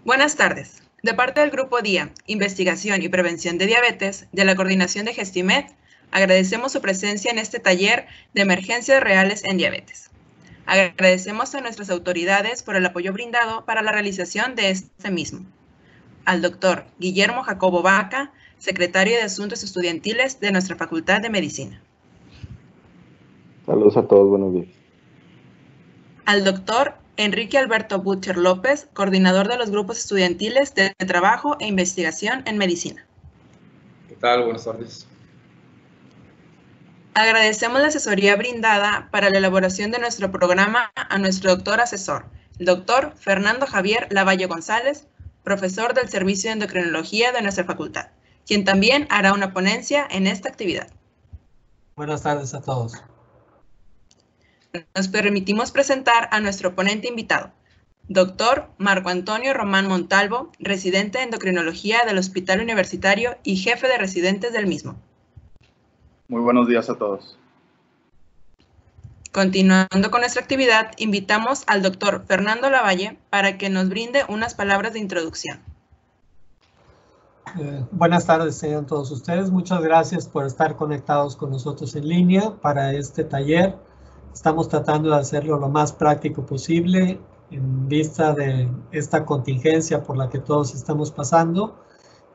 Buenas tardes. De parte del Grupo DIA, Investigación y Prevención de Diabetes, de la Coordinación de Gestimed, agradecemos su presencia en este taller de emergencias reales en diabetes. Agradecemos a nuestras autoridades por el apoyo brindado para la realización de este mismo. Al doctor Guillermo Jacobo Vaca, secretario de Asuntos Estudiantiles de nuestra Facultad de Medicina. Saludos a todos, buenos días. Al doctor Enrique Alberto Butcher López, coordinador de los grupos estudiantiles de trabajo e investigación en medicina. ¿Qué tal? Buenas tardes. Agradecemos la asesoría brindada para la elaboración de nuestro programa a nuestro doctor asesor, el doctor Fernando Javier Lavalle González, profesor del Servicio de Endocrinología de nuestra facultad, quien también hará una ponencia en esta actividad. Buenas tardes a todos. Nos permitimos presentar a nuestro ponente invitado, doctor Marco Antonio Román Montalvo, residente de endocrinología del Hospital Universitario y jefe de residentes del mismo. Muy buenos días a todos. Continuando con nuestra actividad, invitamos al doctor Fernando Lavalle para que nos brinde unas palabras de introducción. Buenas tardes a todos ustedes. Muchas gracias por estar conectados con nosotros en línea para este taller. Estamos tratando de hacerlo lo más práctico posible en vista de esta contingencia por la que todos estamos pasando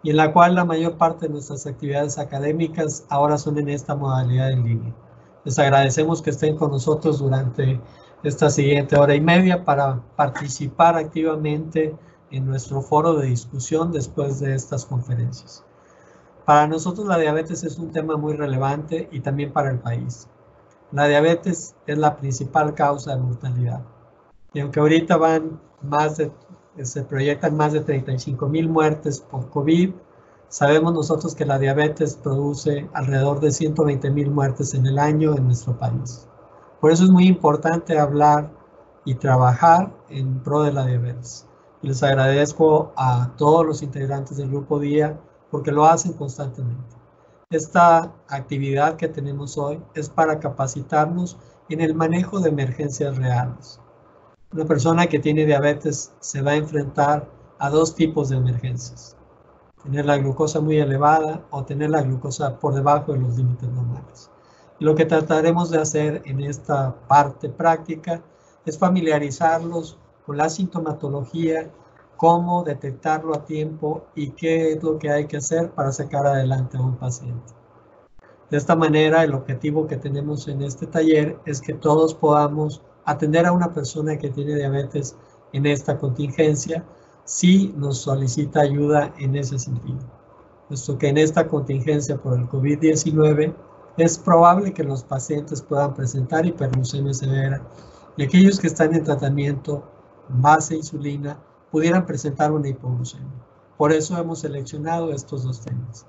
y en la cual la mayor parte de nuestras actividades académicas ahora son en esta modalidad en línea. Les agradecemos que estén con nosotros durante esta siguiente hora y media para participar activamente en nuestro foro de discusión después de estas conferencias. Para nosotros la diabetes es un tema muy relevante y también para el país. La diabetes es la principal causa de mortalidad. Y aunque ahorita se proyectan más de 35,000 muertes por COVID, sabemos nosotros que la diabetes produce alrededor de 120,000 muertes en el año en nuestro país. Por eso es muy importante hablar y trabajar en pro de la diabetes. Les agradezco a todos los integrantes del Grupo DIA porque lo hacen constantemente. Esta actividad que tenemos hoy es para capacitarnos en el manejo de emergencias reales. Una persona que tiene diabetes se va a enfrentar a dos tipos de emergencias. Tener la glucosa muy elevada o tener la glucosa por debajo de los límites normales. Y lo que trataremos de hacer en esta parte práctica es familiarizarlos con la sintomatología, cómo detectarlo a tiempo y qué es lo que hay que hacer para sacar adelante a un paciente. De esta manera, el objetivo que tenemos en este taller es que todos podamos atender a una persona que tiene diabetes en esta contingencia si nos solicita ayuda en ese sentido. Puesto que en esta contingencia por el COVID-19 es probable que los pacientes puedan presentar hiperglucemia severa y aquellos que están en tratamiento base insulina pudieran presentar una hipoglucemia. Por eso hemos seleccionado estos dos temas.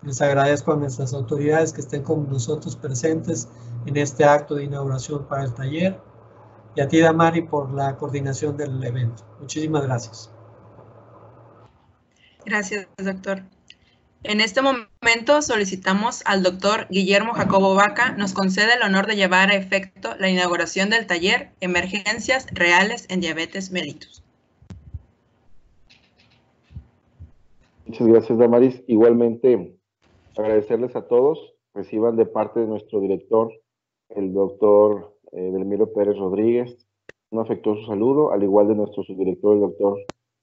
Les agradezco a nuestras autoridades que estén con nosotros presentes en este acto de inauguración para el taller y a ti, Damari, por la coordinación del evento. Muchísimas gracias. Gracias, doctor. En este momento solicitamos al doctor Guillermo Jacobo Vaca nos conceda el honor de llevar a efecto la inauguración del taller Emergencias Reales en Diabetes mellitus. Muchas gracias, Damaris. Igualmente, agradecerles a todos. Reciban de parte de nuestro director, el doctor Delmiro Pérez Rodríguez, un afectuoso saludo, al igual de nuestro subdirector, el doctor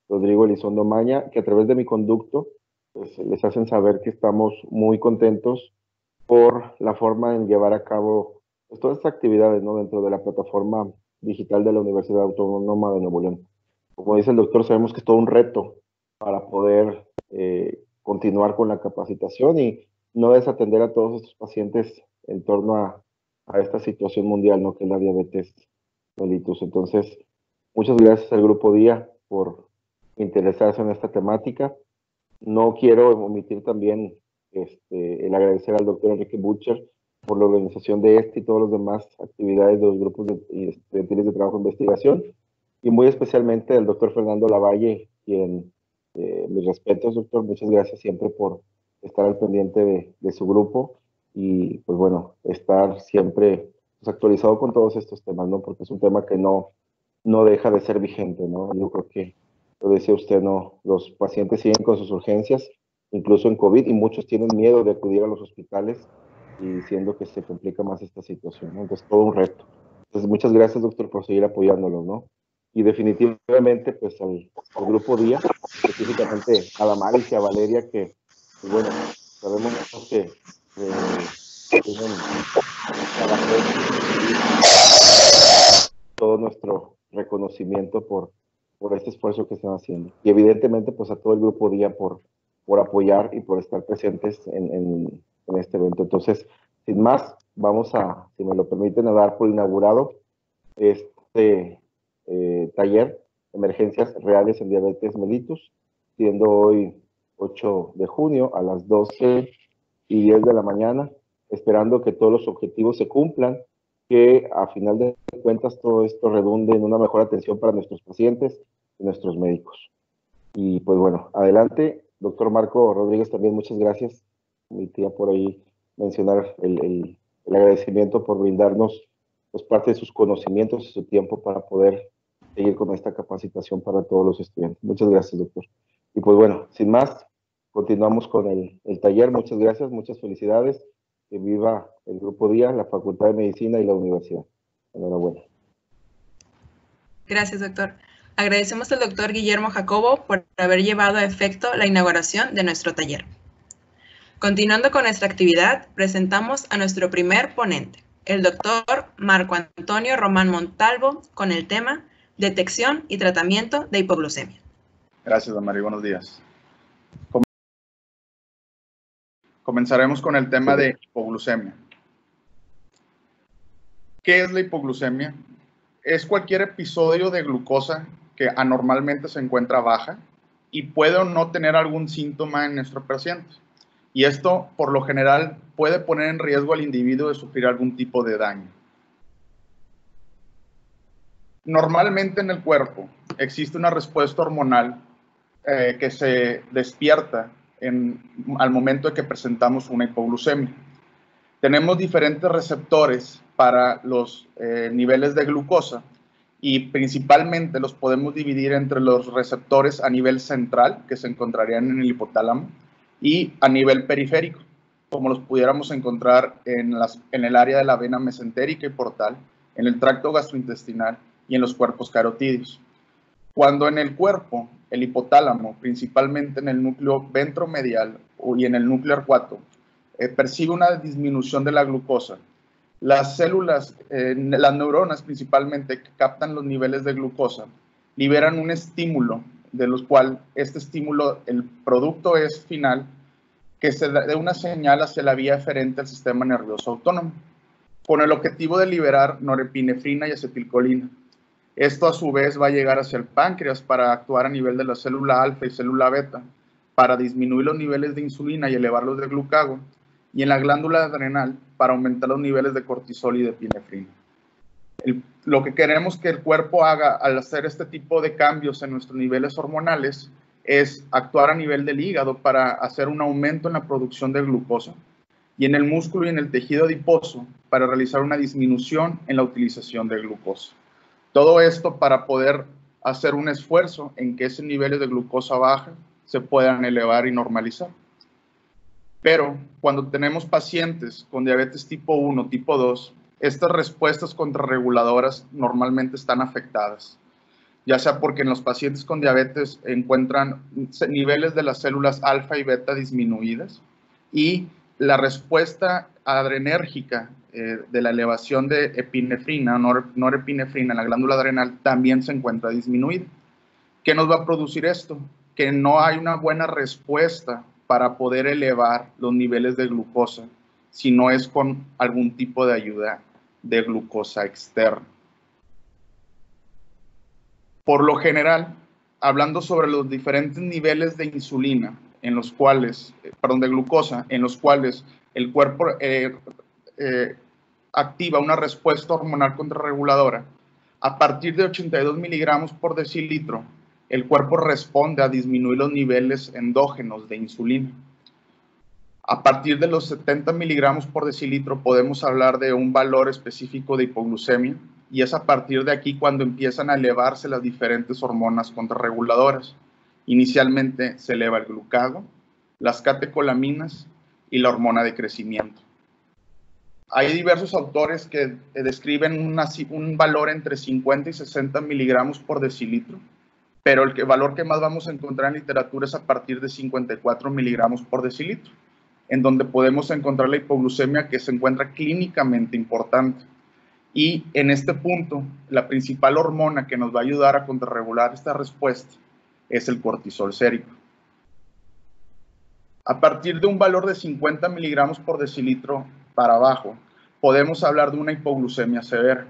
Rodrigo Elizondo Maña, que a través de mi conducto pues, les hacen saber que estamos muy contentos por la forma en llevar a cabo pues, todas estas actividades, ¿no?, dentro de la plataforma digital de la Universidad Autónoma de Nuevo León. Como dice el doctor, sabemos que es todo un reto para poder continuar con la capacitación y no desatender a todos estos pacientes en torno a esta situación mundial, ¿no?, que es la diabetes mellitus. Entonces, muchas gracias al Grupo DIA por interesarse en esta temática. No quiero omitir también el agradecer al doctor Enrique Butcher por la organización de y todas las demás actividades de los grupos estudiantiles de trabajo e investigación, y muy especialmente al doctor Fernando Lavalle, quien mis respetos, doctor, muchas gracias siempre por estar al pendiente de su grupo y, pues bueno, estar siempre pues, actualizado con todos estos temas, ¿no? Porque es un tema que no deja de ser vigente, ¿no? Yo creo que lo decía usted, no, los pacientes siguen con sus urgencias, incluso en COVID, y muchos tienen miedo de acudir a los hospitales, y siendo que se complica más esta situación, ¿no? Entonces, todo un reto. Entonces, muchas gracias, doctor, por seguir apoyándolo, ¿no? Y definitivamente, pues, al grupo Día, específicamente a Damaris y a Valeria, que, pues, bueno, sabemos que tienen todo nuestro reconocimiento por este esfuerzo que están haciendo. Y evidentemente, pues, a todo el grupo Día por apoyar y por estar presentes en este evento. Entonces, sin más, vamos a, si me lo permiten, a dar por inaugurado este taller Emergencias Reales en Diabetes Mellitus, siendo hoy 8 de junio a las 12:10 de la mañana, esperando que todos los objetivos se cumplan, que a final de cuentas todo esto redunde en una mejor atención para nuestros pacientes y nuestros médicos. Y pues bueno, adelante, doctor Marco Rodríguez, también muchas gracias. Mi tía por ahí mencionar el agradecimiento por brindarnos pues, parte de sus conocimientos y su tiempo para poder seguir con esta capacitación para todos los estudiantes. Muchas gracias, doctor. Y pues bueno, sin más, continuamos con el taller. Muchas gracias, muchas felicidades. Que viva el Grupo Día, la Facultad de Medicina y la Universidad. Enhorabuena. Gracias, doctor. Agradecemos al doctor Guillermo Jacobo por haber llevado a efecto la inauguración de nuestro taller. Continuando con nuestra actividad, presentamos a nuestro primer ponente, el doctor Marco Antonio Román Montalvo, con el tema Detección y Tratamiento de Hipoglucemia. Gracias, Damaris. Buenos días. Comenzaremos con el tema de hipoglucemia. ¿Qué es la hipoglucemia? Es cualquier episodio de glucosa que anormalmente se encuentra baja y puede o no tener algún síntoma en nuestro paciente. Y esto, por lo general, puede poner en riesgo al individuo de sufrir algún tipo de daño. Normalmente en el cuerpo existe una respuesta hormonal que se despierta al momento de que presentamos una hipoglucemia. Tenemos diferentes receptores para los niveles de glucosa y principalmente los podemos dividir entre los receptores a nivel central, que se encontrarían en el hipotálamo, y a nivel periférico, como los pudiéramos encontrar en el área de la vena mesentérica y portal, en el tracto gastrointestinal y en los cuerpos carotídeos. Cuando en el cuerpo, el hipotálamo, principalmente en el núcleo ventromedial y en el núcleo arcuato, percibe una disminución de la glucosa, las células, las neuronas principalmente, que captan los niveles de glucosa, liberan un estímulo, de los cuales este estímulo, el producto es final, que se da una señal hacia la vía eferente al sistema nervioso autónomo, con el objetivo de liberar norepinefrina y acetilcolina. Esto a su vez va a llegar hacia el páncreas para actuar a nivel de la célula alfa y célula beta, para disminuir los niveles de insulina y elevarlos de glucagon, y en la glándula adrenal para aumentar los niveles de cortisol y de epinefrina. Lo que queremos que el cuerpo haga al hacer este tipo de cambios en nuestros niveles hormonales es actuar a nivel del hígado para hacer un aumento en la producción de glucosa, y en el músculo y en el tejido adiposo para realizar una disminución en la utilización de glucosa. Todo esto para poder hacer un esfuerzo en que esos niveles de glucosa baja se puedan elevar y normalizar. Pero cuando tenemos pacientes con diabetes tipo 1, tipo 2, estas respuestas contrarreguladoras normalmente están afectadas, ya sea porque en los pacientes con diabetes encuentran niveles de las células alfa y beta disminuidas y la respuesta adrenérgica de la elevación de epinefrina, norepinefrina en la glándula adrenal también se encuentra disminuida. ¿Qué nos va a producir esto? Que no hay una buena respuesta para poder elevar los niveles de glucosa si no es con algún tipo de ayuda de glucosa externa. Por lo general, hablando sobre los diferentes niveles de insulina, de glucosa, en los cuales el cuerpo activa una respuesta hormonal contrarreguladora, a partir de 82 miligramos por decilitro, el cuerpo responde a disminuir los niveles endógenos de insulina. A partir de los 70 miligramos por decilitro podemos hablar de un valor específico de hipoglucemia, y es a partir de aquí cuando empiezan a elevarse las diferentes hormonas contrarreguladoras. Inicialmente se eleva el glucagón, las catecolaminas y la hormona de crecimiento. Hay diversos autores que describen un valor entre 50 y 60 miligramos por decilitro, pero el valor que más vamos a encontrar en literatura es a partir de 54 miligramos por decilitro, en donde podemos encontrar la hipoglucemia que se encuentra clínicamente importante. Y en este punto, la principal hormona que nos va a ayudar a contrarregular esta respuesta es el cortisol sérico. A partir de un valor de 50 miligramos por decilitro para abajo, podemos hablar de una hipoglucemia severa.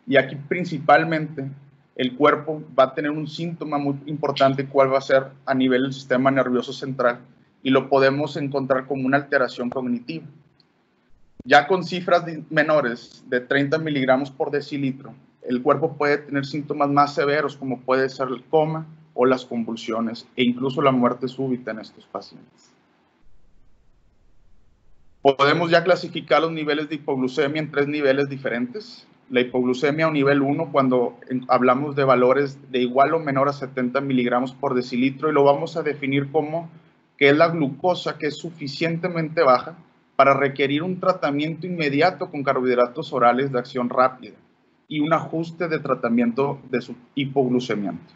Y aquí principalmente el cuerpo va a tener un síntoma muy importante, cuál va a ser a nivel del sistema nervioso central, y lo podemos encontrar como una alteración cognitiva. Ya con cifras menores de 30 miligramos por decilitro, el cuerpo puede tener síntomas más severos, como puede ser el coma o las convulsiones, e incluso la muerte súbita en estos pacientes. Podemos ya clasificar los niveles de hipoglucemia en 3 niveles diferentes. La hipoglucemia a nivel 1, cuando hablamos de valores de igual o menor a 70 miligramos por decilitro, y lo vamos a definir como que es la glucosa que es suficientemente baja para requerir un tratamiento inmediato con carbohidratos orales de acción rápida y un ajuste de tratamiento de su hipoglucemiante.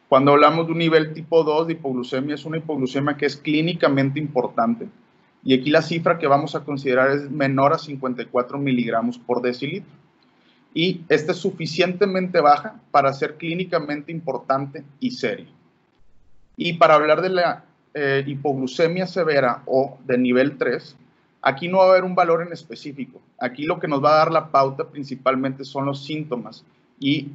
Cuando hablamos de un nivel tipo 2 de hipoglucemia, es una hipoglucemia que es clínicamente importante, y aquí la cifra que vamos a considerar es menor a 54 miligramos por decilitro. Y esta es suficientemente baja para ser clínicamente importante y seria. Y para hablar de la hipoglucemia severa o de nivel 3, aquí no va a haber un valor en específico. Aquí lo que nos va a dar la pauta principalmente son los síntomas, y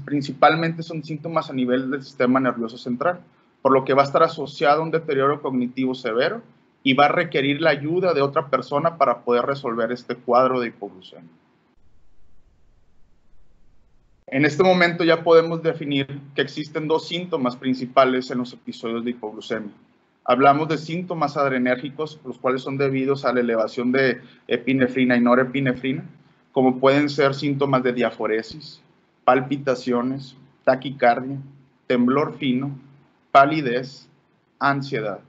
principalmente son síntomas a nivel del sistema nervioso central, por lo que va a estar asociado a un deterioro cognitivo severo y va a requerir la ayuda de otra persona para poder resolver este cuadro de hipoglucemia. En este momento ya podemos definir que existen 2 síntomas principales en los episodios de hipoglucemia. Hablamos de síntomas adrenérgicos, los cuales son debidos a la elevación de epinefrina y norepinefrina, como pueden ser síntomas de diaforesis, palpitaciones, taquicardia, temblor fino, palidez, ansiedad.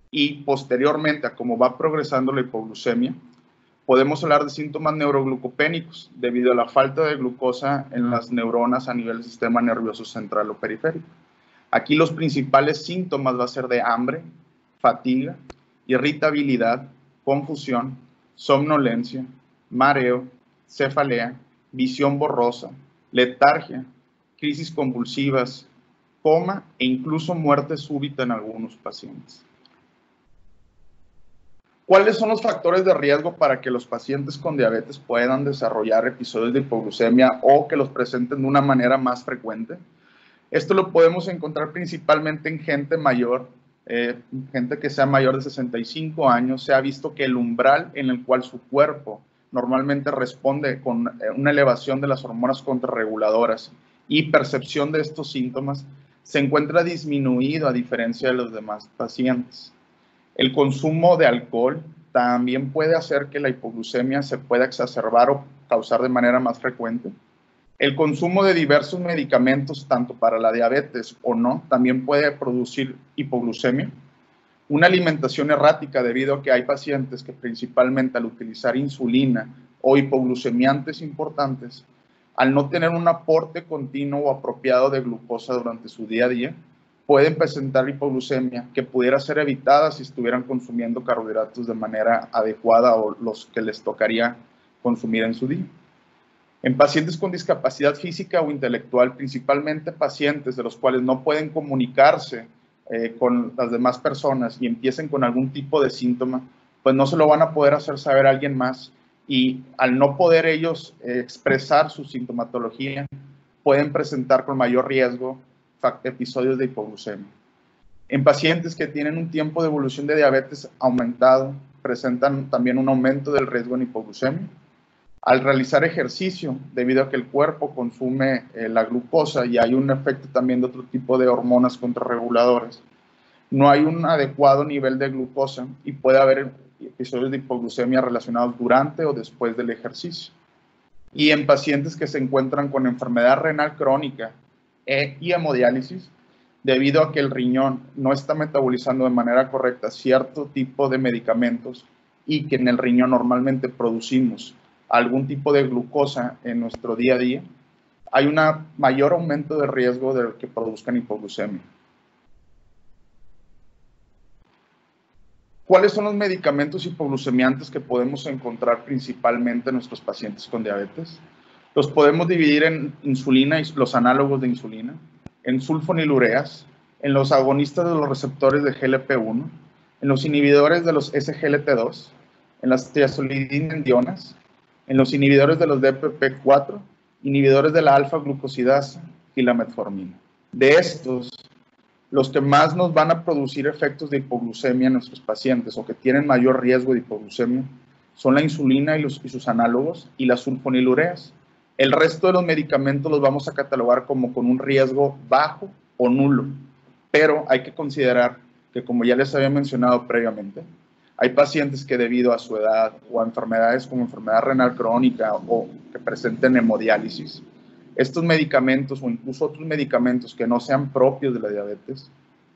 Y posteriormente, a cómo va progresando la hipoglucemia, podemos hablar de síntomas neuroglucopénicos debido a la falta de glucosa en las neuronas a nivel del sistema nervioso central o periférico. Aquí los principales síntomas va a ser de hambre, fatiga, irritabilidad, confusión, somnolencia, mareo, cefalea, visión borrosa, letargia, crisis convulsivas, coma e incluso muerte súbita en algunos pacientes. ¿Cuáles son los factores de riesgo para que los pacientes con diabetes puedan desarrollar episodios de hipoglucemia o que los presenten de una manera más frecuente? Esto lo podemos encontrar principalmente en gente mayor, gente que sea mayor de 65 años. Se ha visto que el umbral en el cual su cuerpo normalmente responde con una elevación de las hormonas contrarreguladoras y percepción de estos síntomas se encuentra disminuido a diferencia de los demás pacientes. El consumo de alcohol también puede hacer que la hipoglucemia se pueda exacerbar o causar de manera más frecuente. El consumo de diversos medicamentos, tanto para la diabetes o no, también puede producir hipoglucemia. Una alimentación errática, debido a que hay pacientes que principalmente al utilizar insulina o hipoglucemiantes importantes, al no tener un aporte continuo o apropiado de glucosa durante su día a día, pueden presentar hipoglucemia que pudiera ser evitada si estuvieran consumiendo carbohidratos de manera adecuada o los que les tocaría consumir en su día. En pacientes con discapacidad física o intelectual, principalmente pacientes de los cuales no pueden comunicarse con las demás personas y empiecen con algún tipo de síntoma, pues no se lo van a poder hacer saber a alguien más, y al no poder ellos expresar su sintomatología, pueden presentar con mayor riesgo episodios de hipoglucemia. En pacientes que tienen un tiempo de evolución de diabetes aumentado, presentan también un aumento del riesgo en hipoglucemia. Al realizar ejercicio, debido a que el cuerpo consume la glucosa y hay un efecto también de otro tipo de hormonas contrarreguladoras, no hay un adecuado nivel de glucosa y puede haber episodios de hipoglucemia relacionados durante o después del ejercicio. Y en pacientes que se encuentran con enfermedad renal crónica y hemodiálisis, debido a que el riñón no está metabolizando de manera correcta cierto tipo de medicamentos y que en el riñón normalmente producimos algún tipo de glucosa en nuestro día a día, hay un mayor aumento de riesgo de que produzcan hipoglucemia. ¿Cuáles son los medicamentos hipoglucemiantes que podemos encontrar principalmente en nuestros pacientes con diabetes? Los podemos dividir en insulina y los análogos de insulina, en sulfonilureas, en los agonistas de los receptores de GLP-1, en los inhibidores de los SGLT2, en las triazolidinedionas, en los inhibidores de los DPP-4, inhibidores de la alfa-glucosidasa y la metformina. De estos, los que más nos van a producir efectos de hipoglucemia en nuestros pacientes o que tienen mayor riesgo de hipoglucemia son la insulina y sus análogos y las sulfonilureas. El resto de los medicamentos los vamos a catalogar como con un riesgo bajo o nulo, pero hay que considerar que, como ya les había mencionado previamente, hay pacientes que debido a su edad o a enfermedades como enfermedad renal crónica o que presenten hemodiálisis, estos medicamentos o incluso otros medicamentos que no sean propios de la diabetes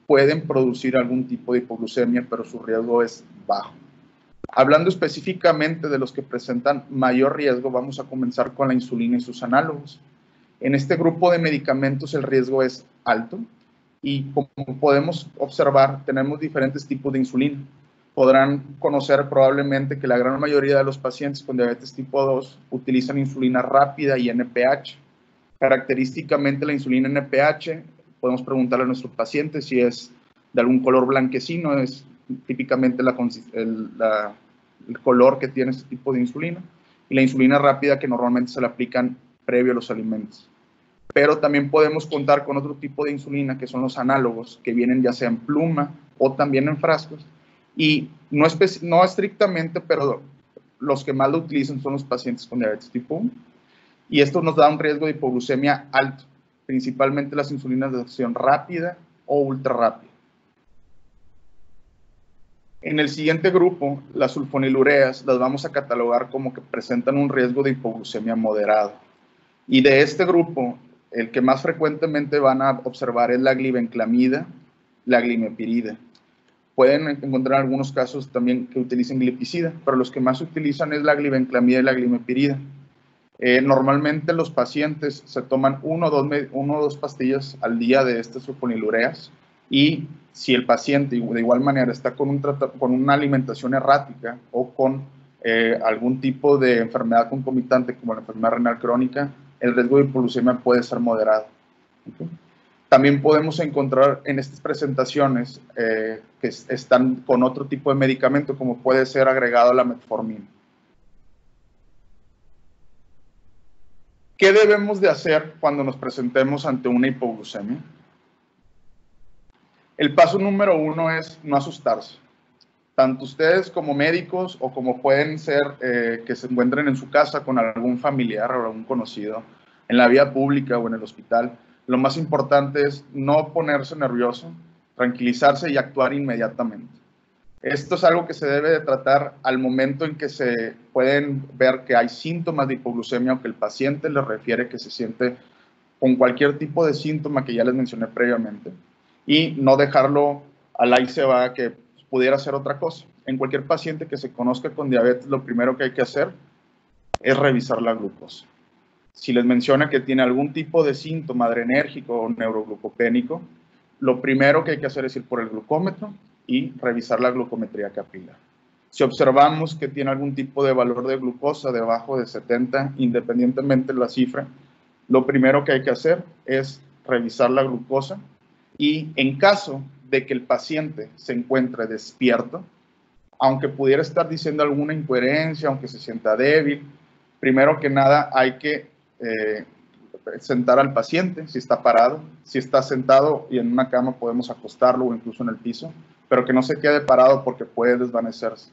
pueden producir algún tipo de hipoglucemia, pero su riesgo es bajo. Hablando específicamente de los que presentan mayor riesgo, vamos a comenzar con la insulina y sus análogos. En este grupo de medicamentos el riesgo es alto y, como podemos observar, tenemos diferentes tipos de insulina. Podrán conocer probablemente que la gran mayoría de los pacientes con diabetes tipo 2 utilizan insulina rápida y NPH. Característicamente la insulina NPH, podemos preguntarle a nuestros pacientes si es de algún color blanquecino, es típicamente el color que tiene este tipo de insulina, y la insulina rápida que normalmente se le aplican previo a los alimentos. Pero también podemos contar con otro tipo de insulina que son los análogos, que vienen ya sea en pluma o también en frascos, y no estrictamente, pero los que más lo utilizan son los pacientes con diabetes tipo 1. Y esto nos da un riesgo de hipoglucemia alto, principalmente las insulinas de acción rápida o ultra rápida. En el siguiente grupo, las sulfonilureas las vamos a catalogar como que presentan un riesgo de hipoglucemia moderado. Y de este grupo, el que más frecuentemente van a observar es la glibenclamida, la glimepirida. Pueden encontrar algunos casos también que utilicen glipizida, pero los que más se utilizan es la glibenclamida y la glimepirida. Normalmente los pacientes se toman 1 o 2 pastillas al día de estas sulfonilureas, y si el paciente de igual manera está con una alimentación errática o con algún tipo de enfermedad concomitante como la enfermedad renal crónica, el riesgo de hipoglucemia puede ser moderado. ¿Okay? También podemos encontrar en estas presentaciones que están con otro tipo de medicamento, como puede ser agregado a la metformina. ¿Qué debemos de hacer cuando nos presentemos ante una hipoglucemia? El paso número 1 es no asustarse. Tanto ustedes como médicos o como pueden ser que se encuentren en su casa con algún familiar o algún conocido, en la vía pública o en el hospital, lo más importante es no ponerse nervioso, tranquilizarse y actuar inmediatamente. Esto es algo que se debe de tratar al momento en que se pueden ver que hay síntomas de hipoglucemia o que el paciente les refiere que se siente con cualquier tipo de síntoma que ya les mencioné previamente, y no dejarlo al ahí se va que pudiera ser otra cosa. En cualquier paciente que se conozca con diabetes, lo primero que hay que hacer es revisar la glucosa. Si les menciona que tiene algún tipo de síntoma adrenérgico o neuroglucopénico, lo primero que hay que hacer es ir por el glucómetro y revisar la glucometría capilar. Si observamos que tiene algún tipo de valor de glucosa debajo de 70, independientemente de la cifra, lo primero que hay que hacer es revisar la glucosa, y en caso de que el paciente se encuentre despierto, aunque pudiera estar diciendo alguna incoherencia, aunque se sienta débil, primero que nada hay que sentar al paciente si está parado. Si está sentado y en una cama podemos acostarlo o incluso en el piso, pero que no se quede parado porque puede desvanecerse.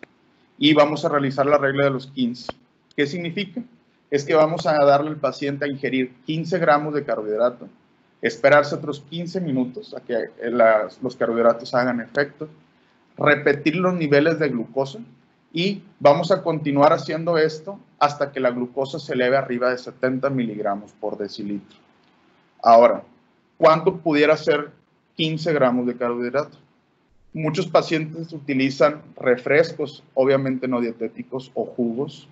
Y vamos a realizar la regla de los 15. ¿Qué significa? Es que vamos a darle al paciente a ingerir 15 gramos de carbohidrato, esperarse otros 15 minutos a que los carbohidratos hagan efecto, repetir los niveles de glucosa, y vamos a continuar haciendo esto hasta que la glucosa se eleve arriba de 70 miligramos por decilitro. Ahora, ¿cuánto pudiera ser 15 gramos de carbohidrato? Muchos pacientes utilizan refrescos, obviamente no dietéticos, o jugos,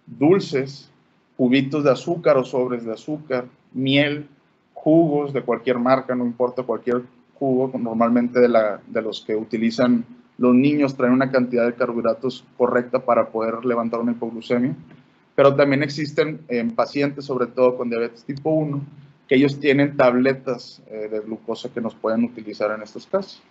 dulces, cubitos de azúcar o sobres de azúcar, miel, jugos de cualquier marca, no importa, cualquier jugo, normalmente de los que utilizan los niños, traen una cantidad de carbohidratos correcta para poder levantar una hipoglucemia. Pero también existen pacientes, sobre todo con diabetes tipo 1, que ellos tienen tabletas de glucosa que nos pueden utilizar en estos casos.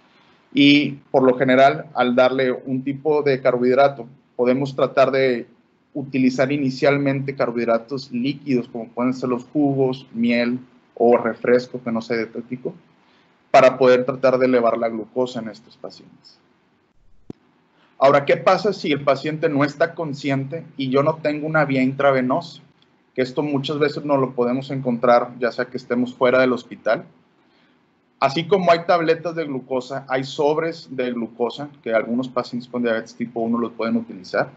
Y por lo general, al darle un tipo de carbohidrato, podemos tratar de utilizar inicialmente carbohidratos líquidos, como pueden ser los jugos, miel o refresco que no sea dietético, para poder tratar de elevar la glucosa en estos pacientes. Ahora, ¿qué pasa si el paciente no está consciente y yo no tengo una vía intravenosa? Que esto muchas veces no lo podemos encontrar, ya sea que estemos fuera del hospital. Así como hay tabletas de glucosa, hay sobres de glucosa que algunos pacientes con diabetes tipo 1 los pueden utilizar.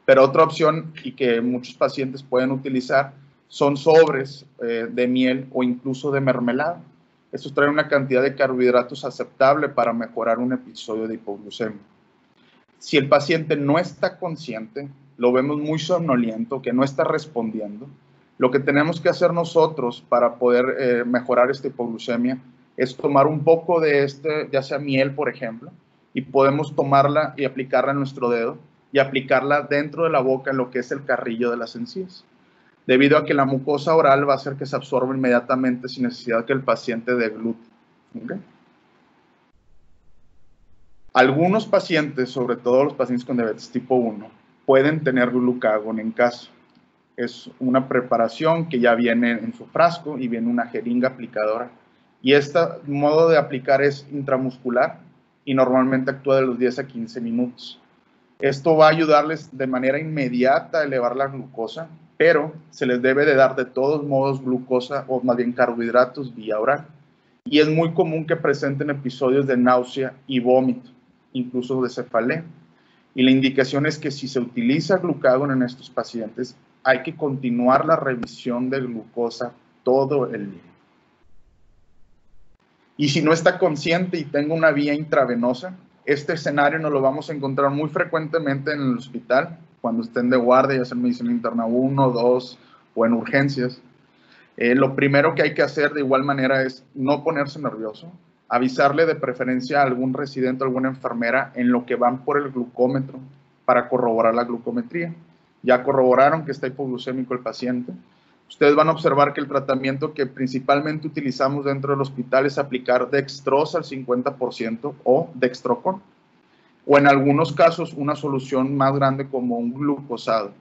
Pero otra opción y que muchos pacientes pueden utilizar son sobres de miel o incluso de mermelada. Estos traen una cantidad de carbohidratos aceptable para mejorar un episodio de hipoglucemia. Si el paciente no está consciente, lo vemos muy somnoliento, que no está respondiendo, lo que tenemos que hacer nosotros para poder mejorar esta hipoglucemia es tomar un poco de ya sea miel, por ejemplo, y podemos tomarla y aplicarla en nuestro dedo y aplicarla dentro de la boca en lo que es el carrillo de las encías, debido a que la mucosa oral va a hacer que se absorba inmediatamente sin necesidad que el paciente deglute. ¿Okay? Algunos pacientes, sobre todo los pacientes con diabetes tipo 1, pueden tener glucagón en casa. Es una preparación que ya viene en su frasco y viene una jeringa aplicadora. Y este modo de aplicar es intramuscular y normalmente actúa de los 10 a 15 minutos. Esto va a ayudarles de manera inmediata a elevar la glucosa, pero se les debe de dar de todos modos glucosa o más bien carbohidratos vía oral. Y es muy común que presenten episodios de náusea y vómito, incluso de cefalea. Y la indicación es que si se utiliza glucagón en estos pacientes, hay que continuar la revisión de glucosa todo el día. Y si no está consciente y tengo una vía intravenosa, este escenario nos lo vamos a encontrar muy frecuentemente en el hospital, cuando estén de guardia, ya sea en medicina interna 1, 2 o en urgencias. Lo primero que hay que hacer de igual manera es no ponerse nervioso, avisarle de preferencia a algún residente o alguna enfermera en lo que van por el glucómetro para corroborar la glucometría. Ya corroboraron que está hipoglucémico el paciente. Ustedes van a observar que el tratamiento que principalmente utilizamos dentro del hospital es aplicar dextrosa al 50% o dextrocon, o en algunos casos una solución más grande como un glucosado.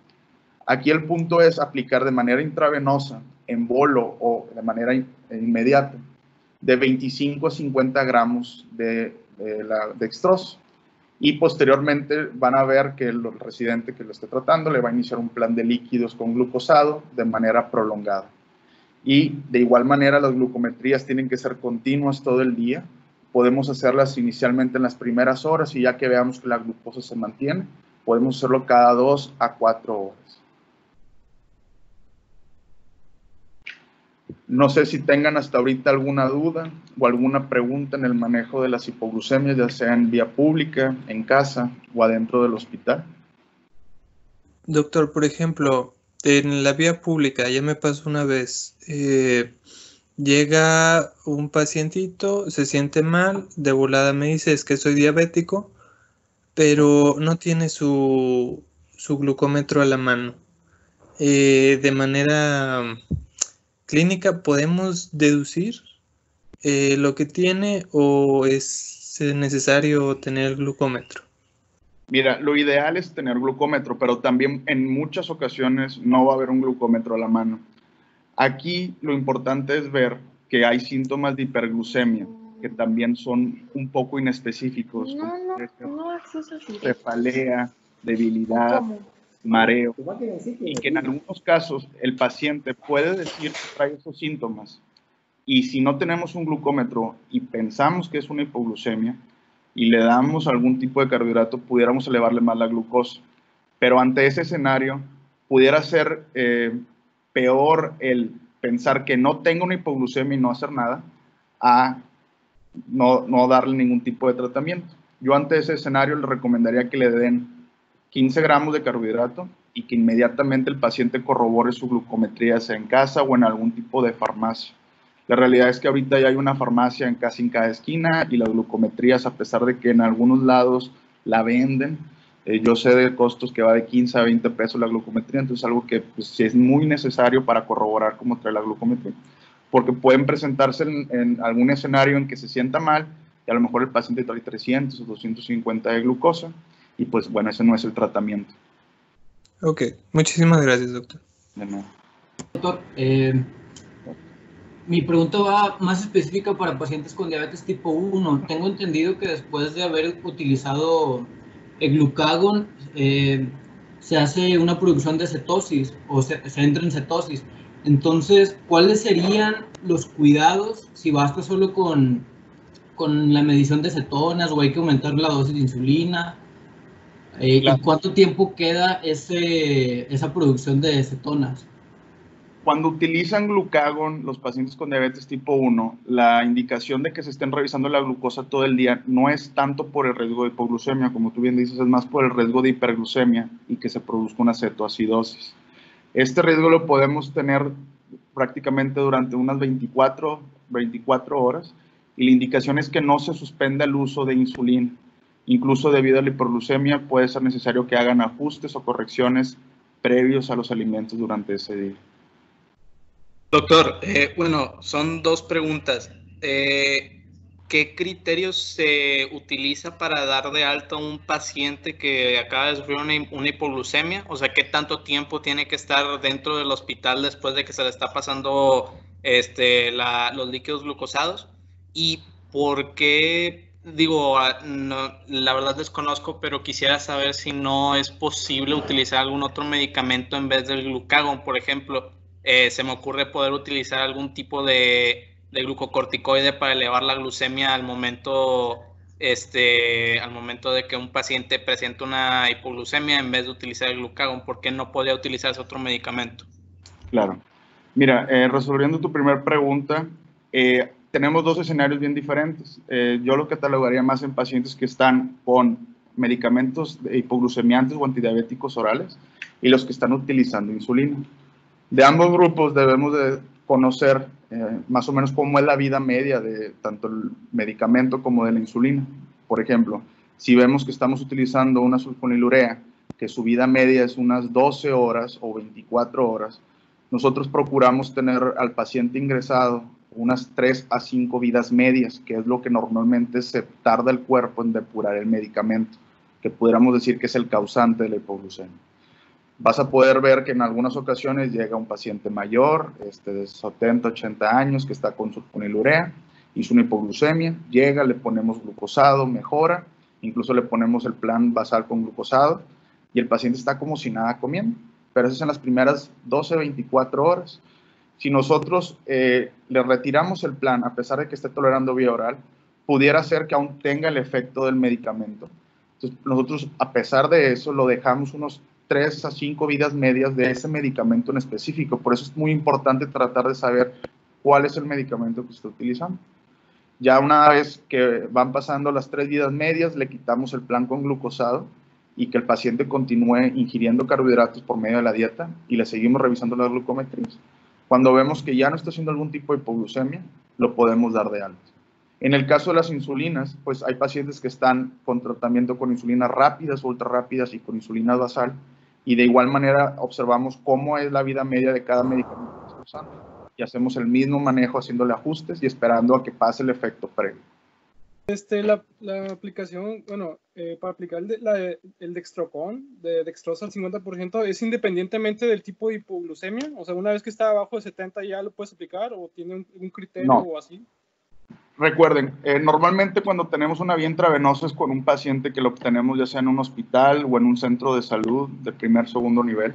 Aquí el punto es aplicar de manera intravenosa, en bolo o de manera inmediata, de 25 a 50 gramos de la dextrosa. Y posteriormente van a ver que el residente que lo esté tratando le va a iniciar un plan de líquidos con glucosado de manera prolongada. Y de igual manera las glucometrías tienen que ser continuas todo el día. Podemos hacerlas inicialmente en las primeras horas y ya que veamos que la glucosa se mantiene, podemos hacerlo cada 2 a 4 horas. No sé si tengan hasta ahorita alguna duda o alguna pregunta en el manejo de las hipoglucemias, ya sea en vía pública, en casa o adentro del hospital. Doctor, por ejemplo, en la vía pública, ya me pasó una vez, llega un pacientito, se siente mal, de volada me dice, es que soy diabético, pero no tiene su glucómetro a la mano. De manera clínica, ¿podemos deducir lo que tiene o es necesario tener glucómetro? Mira, lo ideal es tener glucómetro, pero también en muchas ocasiones no va a haber un glucómetro a la mano. Aquí lo importante es ver que hay síntomas de hiperglucemia, que también son un poco inespecíficos, como cefalea, debilidad, mareo, y que en algunos casos el paciente puede decir que trae esos síntomas. Y si no tenemos un glucómetro y pensamos que es una hipoglucemia y le damos algún tipo de carbohidrato, pudiéramos elevarle más la glucosa. Pero ante ese escenario, pudiera ser peor el pensar que no tengo una hipoglucemia y no hacer nada, a no darle ningún tipo de tratamiento. Yo ante ese escenario le recomendaría que le den 15 gramos de carbohidrato y que inmediatamente el paciente corrobore su glucometría, sea en casa o en algún tipo de farmacia. La realidad es que ahorita ya hay una farmacia en casi en cada esquina y las glucometrías, a pesar de que en algunos lados la venden, yo sé de costos que va de 15 a 20 pesos la glucometría, entonces algo que pues, sí es muy necesario para corroborar cómo trae la glucometría, porque pueden presentarse en algún escenario en que se sienta mal y a lo mejor el paciente trae 300 o 250 de glucosa y pues bueno, ese no es el tratamiento. Ok, muchísimas gracias, doctor. De nada. Doctor, mi pregunta va más específica para pacientes con diabetes tipo 1. Tengo entendido que después de haber utilizado el glucagón, se hace una producción de cetosis o se entra en cetosis. Entonces, ¿cuáles serían los cuidados si basta solo con la medición de cetonas o hay que aumentar la dosis de insulina? ¿Y cuánto tiempo queda esa producción de cetonas? Cuando utilizan glucagón, los pacientes con diabetes tipo 1, la indicación de que se estén revisando la glucosa todo el día no es tanto por el riesgo de hipoglucemia, como tú bien dices, es más por el riesgo de hiperglucemia y que se produzca una cetoacidosis. Este riesgo lo podemos tener prácticamente durante unas 24 horas y la indicación es que no se suspenda el uso de insulina. Incluso debido a la hiperglucemia puede ser necesario que hagan ajustes o correcciones previos a los alimentos durante ese día. Doctor, bueno, son dos preguntas. ¿Qué criterios se utiliza para dar de alta a un paciente que acaba de sufrir una hipoglucemia? O sea, ¿qué tanto tiempo tiene que estar dentro del hospital después de que se le está pasando los líquidos glucosados? ¿Y por qué? Digo, no, la verdad desconozco, pero quisiera saber si no es posible utilizar algún otro medicamento en vez del glucagón, por ejemplo. Se me ocurre poder utilizar algún tipo de glucocorticoide para elevar la glucemia al momento de que un paciente presenta una hipoglucemia en vez de utilizar el glucagón. ¿Por qué no podría utilizarse otro medicamento? Claro. Mira, resolviendo tu primera pregunta, tenemos dos escenarios bien diferentes. Yo lo catalogaría más en pacientes que están con medicamentos hipoglucemiantes o antidiabéticos orales y los que están utilizando insulina. De ambos grupos debemos de conocer más o menos cómo es la vida media de tanto el medicamento como de la insulina. Por ejemplo, si vemos que estamos utilizando una sulfonilurea, que su vida media es unas 12 horas o 24 horas, nosotros procuramos tener al paciente ingresado unas 3 a 5 vidas medias, que es lo que normalmente se tarda el cuerpo en depurar el medicamento, que pudiéramos decir que es el causante de la hipoglucemia. Vas a poder ver que en algunas ocasiones llega un paciente mayor, de 70, 80 años, que está con sulfonilurea, hizo una hipoglucemia, llega, le ponemos glucosado, mejora, incluso le ponemos el plan basal con glucosado, y el paciente está como si nada comiendo, pero eso es en las primeras 12, 24 horas. Si nosotros le retiramos el plan, a pesar de que esté tolerando vía oral, pudiera ser que aún tenga el efecto del medicamento. Entonces, nosotros, a pesar de eso, lo dejamos unos 3 a 5 vidas medias de ese medicamento en específico. Por eso es muy importante tratar de saber cuál es el medicamento que está utilizando. Ya una vez que van pasando las 3 vidas medias, le quitamos el plan con glucosado y que el paciente continúe ingiriendo carbohidratos por medio de la dieta y le seguimos revisando las glucometrías. Cuando vemos que ya no está haciendo algún tipo de hipoglucemia, lo podemos dar de alta. En el caso de las insulinas, pues hay pacientes que están con tratamiento con insulinas rápidas, ultra rápidas y con insulina basal, y de igual manera observamos cómo es la vida media de cada medicamento que está usando y hacemos el mismo manejo haciéndole ajustes y esperando a que pase el efecto previo. La aplicación, bueno, para aplicar el Dextrocon, de dextrosa al 50%, ¿es independientemente del tipo de hipoglucemia? O sea, una vez que está abajo de 70 ya lo puedes aplicar o tiene un criterio o así. Recuerden, normalmente cuando tenemos una vía intravenosa es con un paciente que lo obtenemos ya sea en un hospital o en un centro de salud de primer o segundo nivel.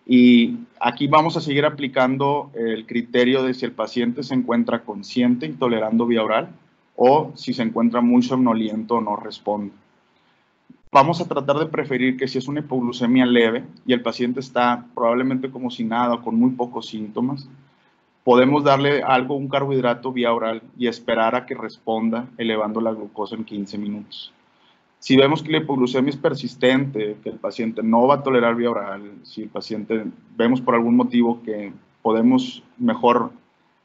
Y aquí vamos a seguir aplicando el criterio de si el paciente se encuentra consciente y tolerando vía oral o si se encuentra muy somnoliento o no responde. vamos a tratar de preferir que si es una hipoglucemia leve y el paciente está probablemente como si nada o con muy pocos síntomas, podemos darle algo, un carbohidrato vía oral y esperar a que responda elevando la glucosa en 15 minutos. Si vemos que la hipoglucemia es persistente, que el paciente no va a tolerar vía oral, si el paciente vemos por algún motivo que podemos mejor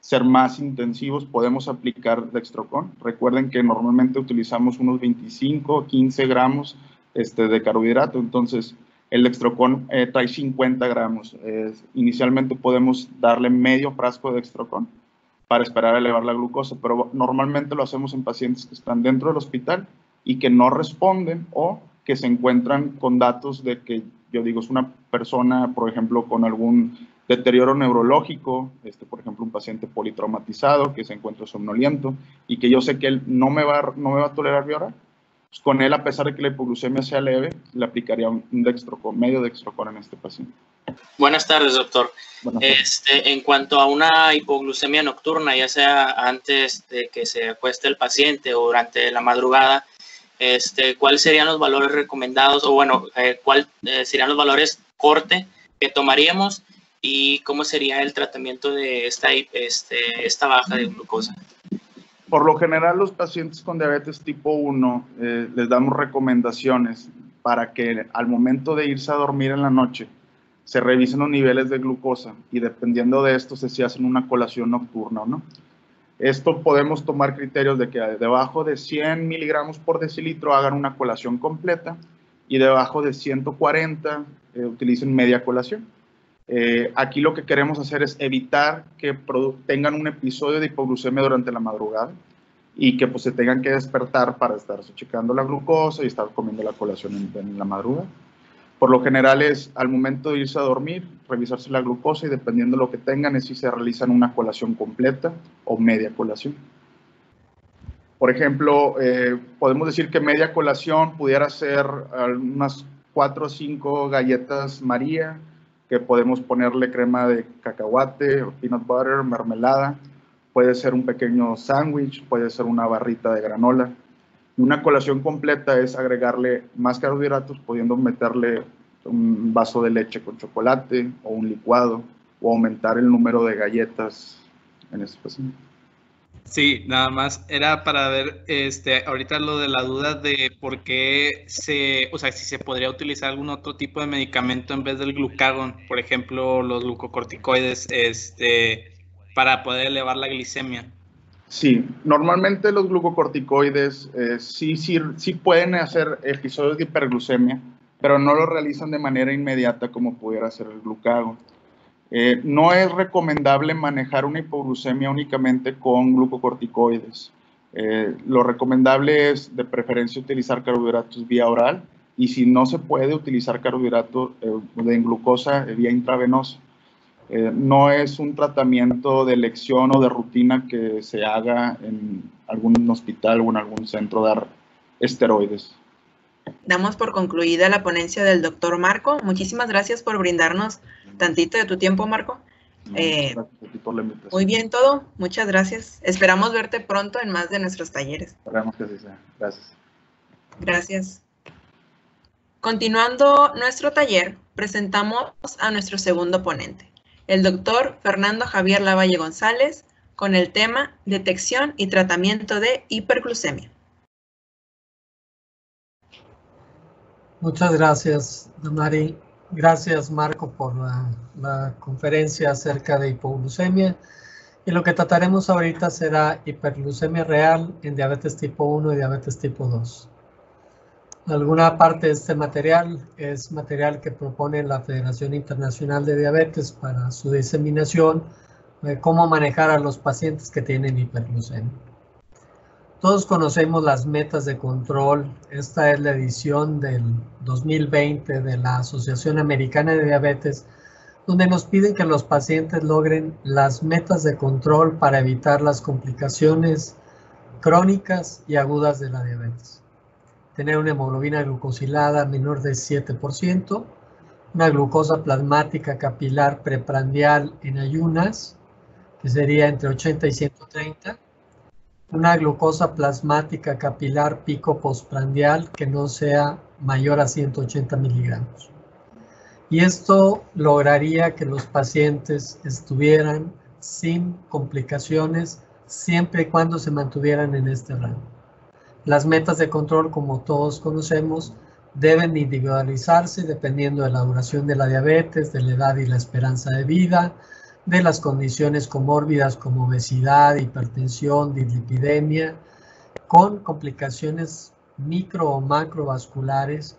ser más intensivos, podemos aplicar Dextrocon. Recuerden que normalmente utilizamos unos 25 o 15 gramos de carbohidrato, entonces el Dextrocon trae 50 gramos. Inicialmente podemos darle medio frasco de Dextrocon para esperar a elevar la glucosa, pero normalmente lo hacemos en pacientes que están dentro del hospital y que no responden o que se encuentran con datos de que, yo digo, es una persona, por ejemplo, con algún deterioro neurológico, por ejemplo, un paciente politraumatizado que se encuentra somnoliento y que yo sé que él no me va a tolerar vía oral. Pues con él, a pesar de que la hipoglucemia sea leve, le aplicaría un Dextrocon, medio Dextrocon en este paciente. Buenas tardes, doctor. Buenas tardes. En cuanto a una hipoglucemia nocturna, ya sea antes de que se acueste el paciente o durante la madrugada, ¿cuáles serían los valores recomendados? O bueno, ¿cuáles serían los valores corte que tomaríamos? ¿Y cómo sería el tratamiento de esta baja de glucosa? Por lo general, los pacientes con diabetes tipo 1 les damos recomendaciones para que al momento de irse a dormir en la noche se revisen los niveles de glucosa y dependiendo de esto si hacen una colación nocturna o no. Esto podemos tomar criterios de que debajo de 100 miligramos por decilitro hagan una colación completa y debajo de 140 utilicen media colación. Aquí lo que queremos hacer es evitar que tengan un episodio de hipoglucemia durante la madrugada y que pues se tengan que despertar para estarse checando la glucosa y estar comiendo la colación en la madrugada. Por lo general es al momento de irse a dormir, revisarse la glucosa y dependiendo de lo que tengan es si se realizan una colación completa o media colación. Por ejemplo, podemos decir que media colación pudiera ser unas 4 o 5 galletas María, que podemos ponerle crema de cacahuate, o peanut butter, mermelada, puede ser un pequeño sándwich, puede ser una barrita de granola. Una colación completa es agregarle más carbohidratos, pudiendo meterle un vaso de leche con chocolate o un licuado, o aumentar el número de galletas en este paciente. Sí, nada más era para ver ahorita lo de la duda de por qué si se podría utilizar algún otro tipo de medicamento en vez del glucagón, por ejemplo, los glucocorticoides, para poder elevar la glicemia. Sí, normalmente los glucocorticoides sí pueden hacer episodios de hiperglucemia, pero no lo realizan de manera inmediata como pudiera hacer el glucagón. No es recomendable manejar una hipoglucemia únicamente con glucocorticoides. Lo recomendable es de preferencia utilizar carbohidratos vía oral y si no se puede utilizar carbohidratos de glucosa vía intravenosa. No es un tratamiento de elección o de rutina que se haga en algún hospital o en algún centro dar esteroides. Damos por concluida la ponencia del doctor Marco. Muchísimas gracias por brindarnos tantito de tu tiempo, Marco. Gracias a ti por la invitación. Muy bien todo, muchas gracias. Esperamos verte pronto en más de nuestros talleres. Esperamos que así sea. Gracias. Gracias. Continuando nuestro taller, presentamos a nuestro segundo ponente, el doctor Fernando Javier Lavalle González, con el tema Detección y Tratamiento de Hiperglucemia. Muchas gracias, Damari. Gracias, Marco, por la conferencia acerca de hipoglucemia. Y lo que trataremos ahorita será hiperglucemia real en diabetes tipo 1 y diabetes tipo 2. Alguna parte de este material es material que propone la Federación Internacional de Diabetes para su diseminación de cómo manejar a los pacientes que tienen hiperglucemia. Todos conocemos las metas de control. Esta es la edición del 2020 de la Asociación Americana de Diabetes, donde nos piden que los pacientes logren las metas de control para evitar las complicaciones crónicas y agudas de la diabetes. Tener una hemoglobina glucosilada menor de 7%, una glucosa plasmática capilar preprandial en ayunas, que sería entre 80 y 130, una glucosa plasmática capilar pico postprandial que no sea mayor a 180 miligramos. Y esto lograría que los pacientes estuvieran sin complicaciones siempre y cuando se mantuvieran en este rango. Las metas de control, como todos conocemos, deben individualizarse dependiendo de la duración de la diabetes, de la edad y la esperanza de vida, de las condiciones comórbidas como obesidad, hipertensión, dislipidemia, con complicaciones micro o macrovasculares,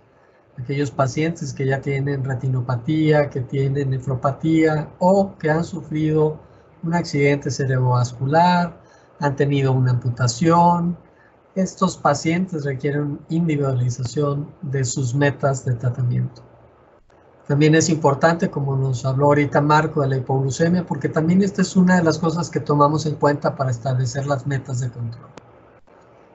aquellos pacientes que ya tienen retinopatía, que tienen nefropatía o que han sufrido un accidente cerebrovascular, han tenido una amputación. Estos pacientes requieren individualización de sus metas de tratamiento. También es importante, como nos habló ahorita Marco, de la hipoglucemia, porque también esta es una de las cosas que tomamos en cuenta para establecer las metas de control.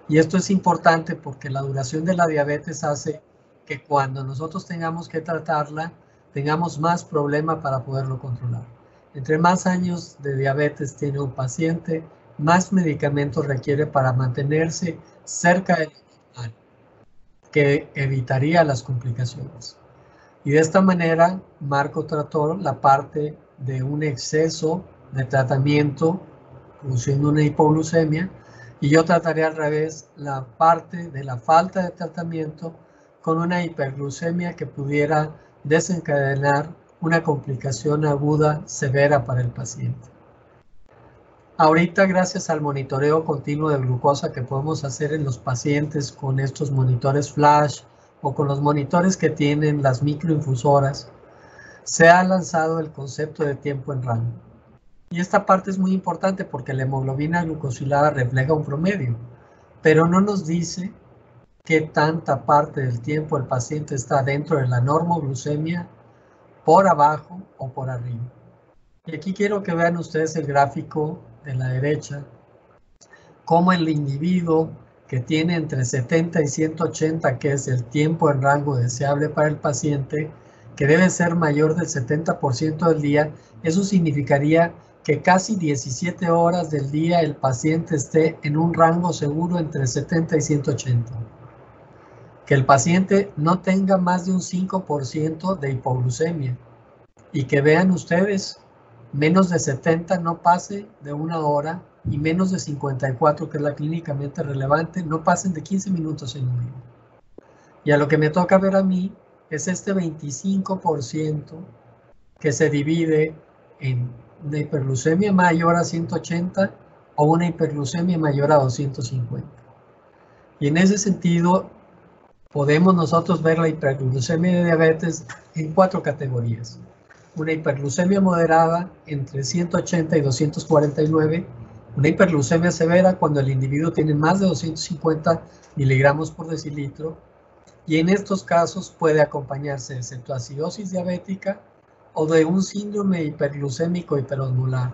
Y esto es importante porque la duración de la diabetes hace que cuando nosotros tengamos que tratarla, tengamos más problema para poderlo controlar. Entre más años de diabetes tiene un paciente, más medicamentos requiere para mantenerse cerca del normal, que evitaría las complicaciones. Y de esta manera, Marco trató la parte de un exceso de tratamiento, produciendo una hipoglucemia, y yo trataré al revés la parte de la falta de tratamiento con una hiperglucemia que pudiera desencadenar una complicación aguda severa para el paciente. Ahorita, gracias al monitoreo continuo de glucosa que podemos hacer en los pacientes con estos monitores flash o con los monitores que tienen las microinfusoras, se ha lanzado el concepto de tiempo en rango. Y esta parte es muy importante porque la hemoglobina glucosilada refleja un promedio, pero no nos dice qué tanta parte del tiempo el paciente está dentro de la normoglucemia, por abajo o por arriba. Y aquí quiero que vean ustedes el gráfico de la derecha, cómo el individuo que tiene entre 70 y 180, que es el tiempo en rango deseable para el paciente, que debe ser mayor del 70% del día, eso significaría que casi 17 horas del día el paciente esté en un rango seguro entre 70 y 180. Que el paciente no tenga más de un 5% de hipoglucemia y que vean ustedes, menos de 70 no pase de una hora y menos de 54, que es la clínicamente relevante, no pasen de 15 minutos en un día. Y a lo que me toca ver a mí es este 25% que se divide en una hiperglucemia mayor a 180 o una hiperglucemia mayor a 250. Y en ese sentido, podemos nosotros ver la hiperglucemia de diabetes en 4 categorías. Una hiperglucemia moderada entre 180 y 249, una hiperglucemia severa cuando el individuo tiene más de 250 miligramos por decilitro, y en estos casos puede acompañarse de cetoacidosis diabética o de un síndrome hiperglucémico hiperosmolar,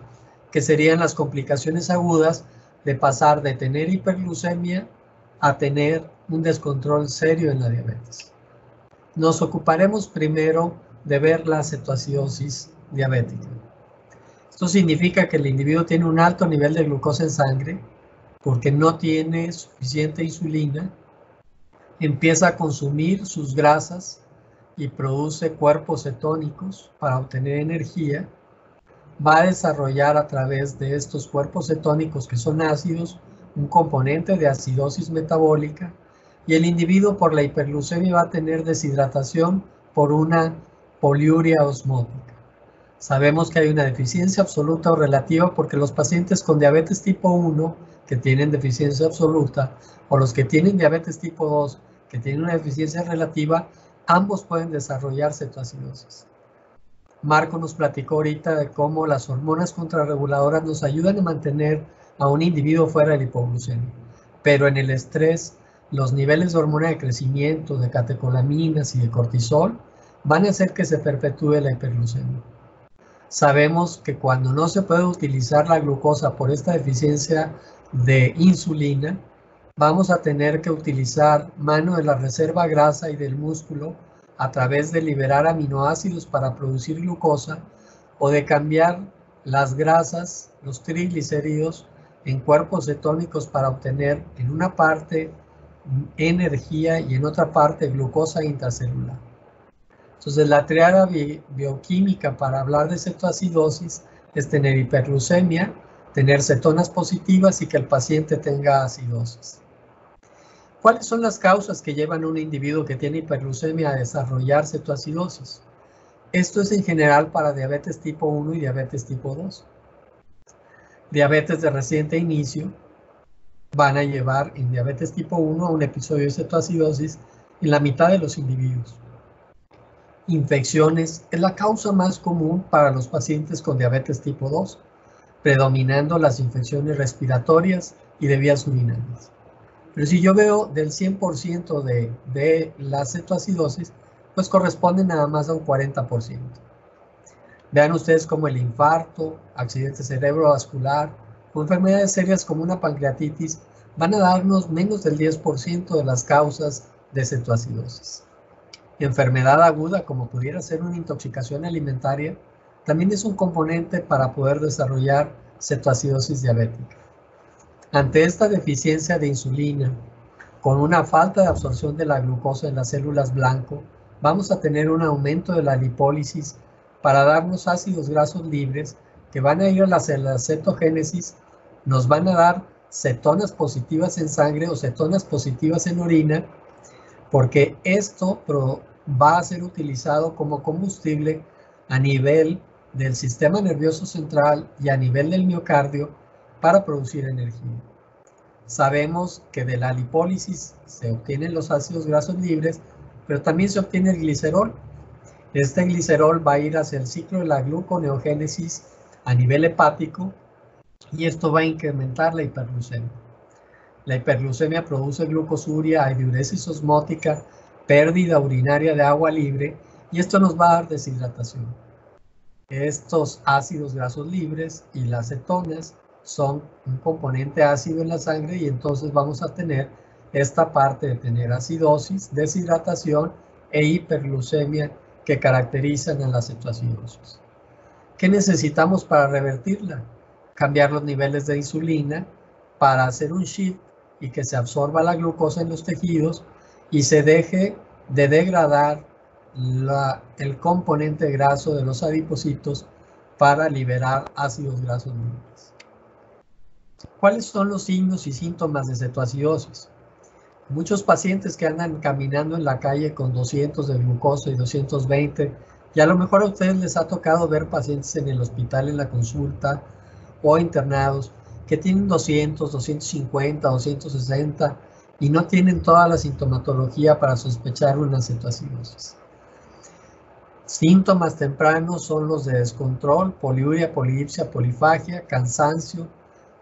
que serían las complicaciones agudas de pasar de tener hiperglucemia a tener un descontrol serio en la diabetes. Nos ocuparemos primero de ver la cetoacidosis diabética. Esto significa que el individuo tiene un alto nivel de glucosa en sangre porque no tiene suficiente insulina, empieza a consumir sus grasas y produce cuerpos cetónicos para obtener energía, va a desarrollar a través de estos cuerpos cetónicos que son ácidos un componente de acidosis metabólica y el individuo por la hiperglucemia va a tener deshidratación por una poliuria osmótica. Sabemos que hay una deficiencia absoluta o relativa porque los pacientes con diabetes tipo 1 que tienen deficiencia absoluta o los que tienen diabetes tipo 2 que tienen una deficiencia relativa, ambos pueden desarrollar cetoacidosis. Marco nos platicó ahorita de cómo las hormonas contrarreguladoras nos ayudan a mantener a un individuo fuera de la hipoglucemia, pero en el estrés, los niveles de hormona de crecimiento, de catecolaminas y de cortisol van a hacer que se perpetúe la hiperglucemia. Sabemos que cuando no se puede utilizar la glucosa por esta deficiencia de insulina, vamos a tener que utilizar mano de la reserva grasa y del músculo a través de liberar aminoácidos para producir glucosa o de cambiar las grasas, los triglicéridos, en cuerpos cetónicos para obtener en una parte energía y en otra parte glucosa intracelular. Entonces la triada bioquímica para hablar de cetoacidosis es tener hiperglucemia, tener cetonas positivas y que el paciente tenga acidosis. ¿Cuáles son las causas que llevan a un individuo que tiene hiperglucemia a desarrollar cetoacidosis? Esto es en general para diabetes tipo 1 y diabetes tipo 2. Diabetes de reciente inicio van a llevar en diabetes tipo 1 a un episodio de cetoacidosis en la mitad de los individuos. Infecciones es la causa más común para los pacientes con diabetes tipo 2, predominando las infecciones respiratorias y de vías urinarias. Pero si yo veo del 100% de la cetoacidosis, pues corresponde nada más a un 40%. Vean ustedes como el infarto, accidente cerebrovascular o enfermedades serias como una pancreatitis van a darnos menos del 10% de las causas de cetoacidosis. Enfermedad aguda, como pudiera ser una intoxicación alimentaria, también es un componente para poder desarrollar cetoacidosis diabética. Ante esta deficiencia de insulina, con una falta de absorción de la glucosa en las células blanco, vamos a tener un aumento de la lipólisis para darnos ácidos grasos libres que van a ir a la cetogénesis, nos van a dar cetonas positivas en sangre o cetonas positivas en orina, porque esto va a ser utilizado como combustible a nivel del sistema nervioso central y a nivel del miocardio para producir energía. Sabemos que de la lipólisis se obtienen los ácidos grasos libres, pero también se obtiene el glicerol. Este glicerol va a ir hacia el ciclo de la gluconeogénesis a nivel hepático y esto va a incrementar la hiperglucemia. La hiperglucemia produce glucosuria, diuresis osmótica, pérdida urinaria de agua libre y esto nos va a dar deshidratación. Estos ácidos grasos libres y las cetonas son un componente ácido en la sangre y entonces vamos a tener esta parte de tener acidosis, deshidratación e hiperglucemia que caracterizan a la cetoacidosis. ¿Qué necesitamos para revertirla? Cambiar los niveles de insulina para hacer un shift y que se absorba la glucosa en los tejidos y se deje de degradar el componente graso de los adipocitos para liberar ácidos grasos libres. ¿Cuáles son los signos y síntomas de cetoacidosis? Muchos pacientes que andan caminando en la calle con 200 de glucosa y 220, y a lo mejor a ustedes les ha tocado ver pacientes en el hospital en la consulta o internados que tienen 200, 250, 260 y no tienen toda la sintomatología para sospechar una cetoacidosis. Síntomas tempranos son los de descontrol, poliuria, polidipsia, polifagia, cansancio,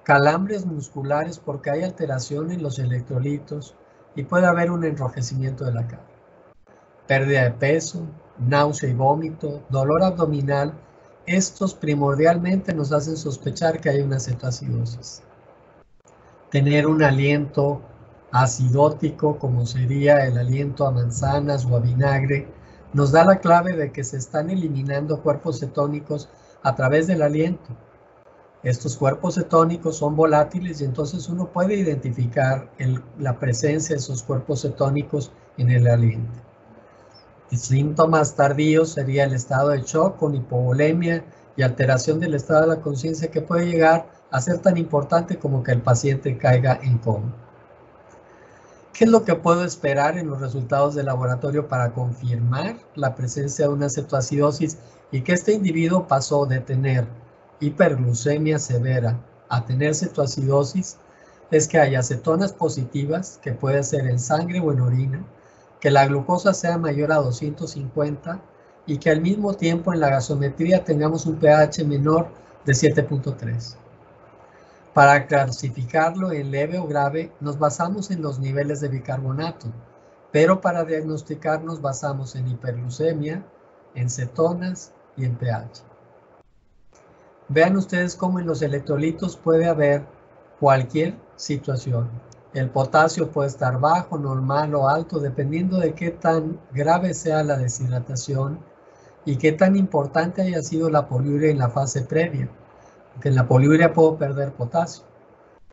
calambres musculares porque hay alteración en los electrolitos y puede haber un enrojecimiento de la cara. Pérdida de peso, náusea y vómito, dolor abdominal. Estos primordialmente nos hacen sospechar que hay una cetoacidosis. Tener un aliento acidótico, como sería el aliento a manzanas o a vinagre, nos da la clave de que se están eliminando cuerpos cetónicos a través del aliento. Estos cuerpos cetónicos son volátiles y entonces uno puede identificar la presencia de esos cuerpos cetónicos en el aliento. Síntomas tardíos sería el estado de shock con hipovolemia y alteración del estado de la conciencia que puede llegar a ser tan importante como que el paciente caiga en coma. ¿Qué es lo que puedo esperar en los resultados del laboratorio para confirmar la presencia de una cetoacidosis y que este individuo pasó de tener hiperglucemia severa a tener cetoacidosis? Es que haya cetonas positivas, que puede ser en sangre o en orina, que la glucosa sea mayor a 250 y que al mismo tiempo en la gasometría tengamos un pH menor de 7.3. Para clasificarlo en leve o grave nos basamos en los niveles de bicarbonato, pero para diagnosticar nos basamos en hiperglucemia, en cetonas y en pH. Vean ustedes cómo en los electrolitos puede haber cualquier situación. El potasio puede estar bajo, normal o alto, dependiendo de qué tan grave sea la deshidratación y qué tan importante haya sido la poliuria en la fase previa. Porque en la poliuria puedo perder potasio,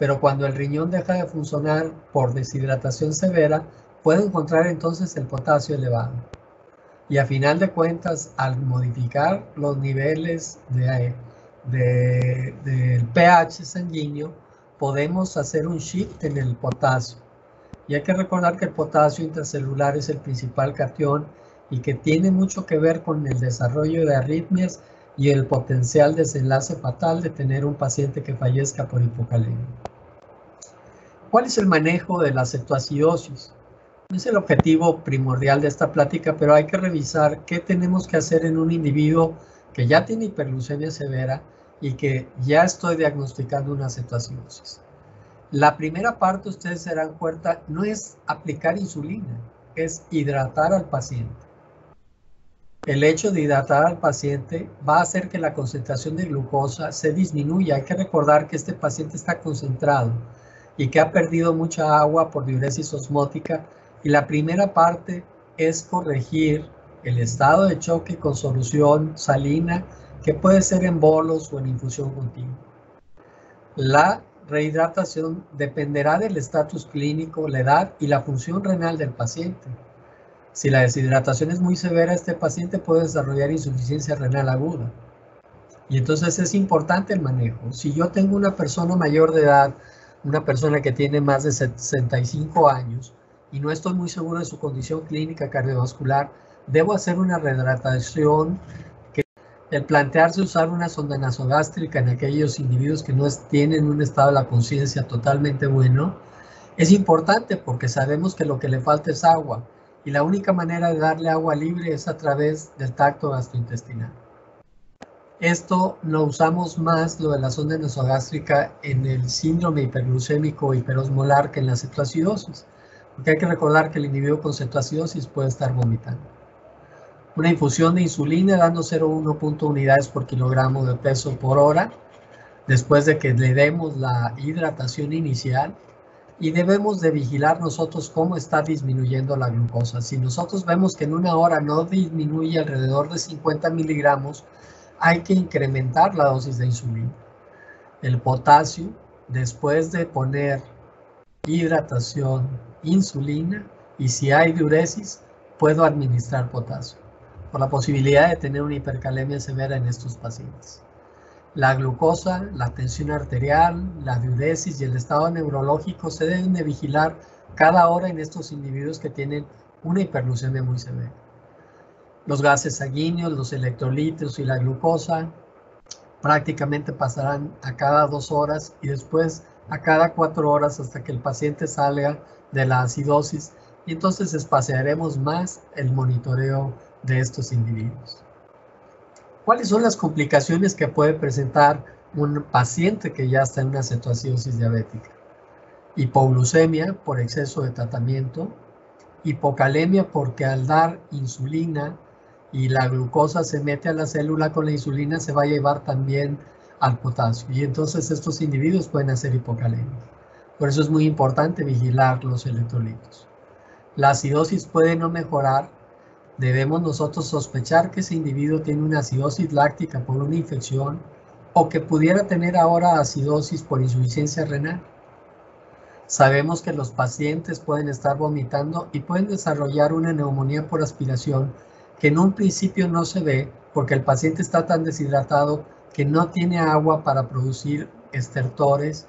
pero cuando el riñón deja de funcionar por deshidratación severa, puede encontrar entonces el potasio elevado. Y a final de cuentas, al modificar los niveles del pH sanguíneo, podemos hacer un shift en el potasio. Y hay que recordar que el potasio intracelular es el principal cation y que tiene mucho que ver con el desarrollo de arritmias y el potencial desenlace fatal de tener un paciente que fallezca por hipocalemia. ¿Cuál es el manejo de la cetoacidosis? No es el objetivo primordial de esta plática, pero hay que revisar qué tenemos que hacer en un individuo que ya tiene hiperglucemia severa y que ya estoy diagnosticando una cetoacidosis. La primera parte, ustedes se darán cuenta, no es aplicar insulina, es hidratar al paciente. El hecho de hidratar al paciente va a hacer que la concentración de glucosa se disminuya. Hay que recordar que este paciente está concentrado y que ha perdido mucha agua por diuresis osmótica, y la primera parte es corregir el estado de choque con solución salina, que puede ser en bolos o en infusión continua. La rehidratación dependerá del estatus clínico, la edad y la función renal del paciente. Si la deshidratación es muy severa, este paciente puede desarrollar insuficiencia renal aguda. Y entonces es importante el manejo. Si yo tengo una persona mayor de edad, una persona que tiene más de 65 años, y no estoy muy seguro de su condición clínica cardiovascular, debo hacer una rehidratación. El plantearse usar una sonda nasogástrica en aquellos individuos que no tienen un estado de la conciencia totalmente bueno, es importante porque sabemos que lo que le falta es agua, y la única manera de darle agua libre es a través del tracto gastrointestinal. Esto lo usamos más, lo de la sonda nasogástrica, en el síndrome hiperglucémico hiperosmolar que en la cetoacidosis, porque hay que recordar que el individuo con cetoacidosis puede estar vomitando. Una infusión de insulina dando 0,1 unidades por kilogramo de peso por hora, después de que le demos la hidratación inicial, y debemos de vigilar nosotros cómo está disminuyendo la glucosa. Si nosotros vemos que en una hora no disminuye alrededor de 50 miligramos, hay que incrementar la dosis de insulina. El potasio, después de poner hidratación, insulina, y si hay diuresis, puedo administrar potasio, por la posibilidad de tener una hipercalemia severa en estos pacientes. La glucosa, la tensión arterial, la diuresis y el estado neurológico se deben de vigilar cada hora en estos individuos que tienen una hiperglucemia muy severa. Los gases sanguíneos, los electrolitos y la glucosa prácticamente pasarán a cada 2 horas y después a cada 4 horas hasta que el paciente salga de la acidosis, y entonces espaciaremos más el monitoreo de estos individuos. ¿Cuáles son las complicaciones que puede presentar un paciente que ya está en una cetoacidosis diabética? Hipoglucemia por exceso de tratamiento, hipocalemia porque al dar insulina y la glucosa se mete a la célula con la insulina, se va a llevar también al potasio, y entonces estos individuos pueden hacer hipocalemia. Por eso es muy importante vigilar los electrolitos. La acidosis puede no mejorar. Debemos nosotros sospechar que ese individuo tiene una acidosis láctica por una infección, o que pudiera tener ahora acidosis por insuficiencia renal. Sabemos que los pacientes pueden estar vomitando y pueden desarrollar una neumonía por aspiración, que en un principio no se ve porque el paciente está tan deshidratado que no tiene agua para producir estertores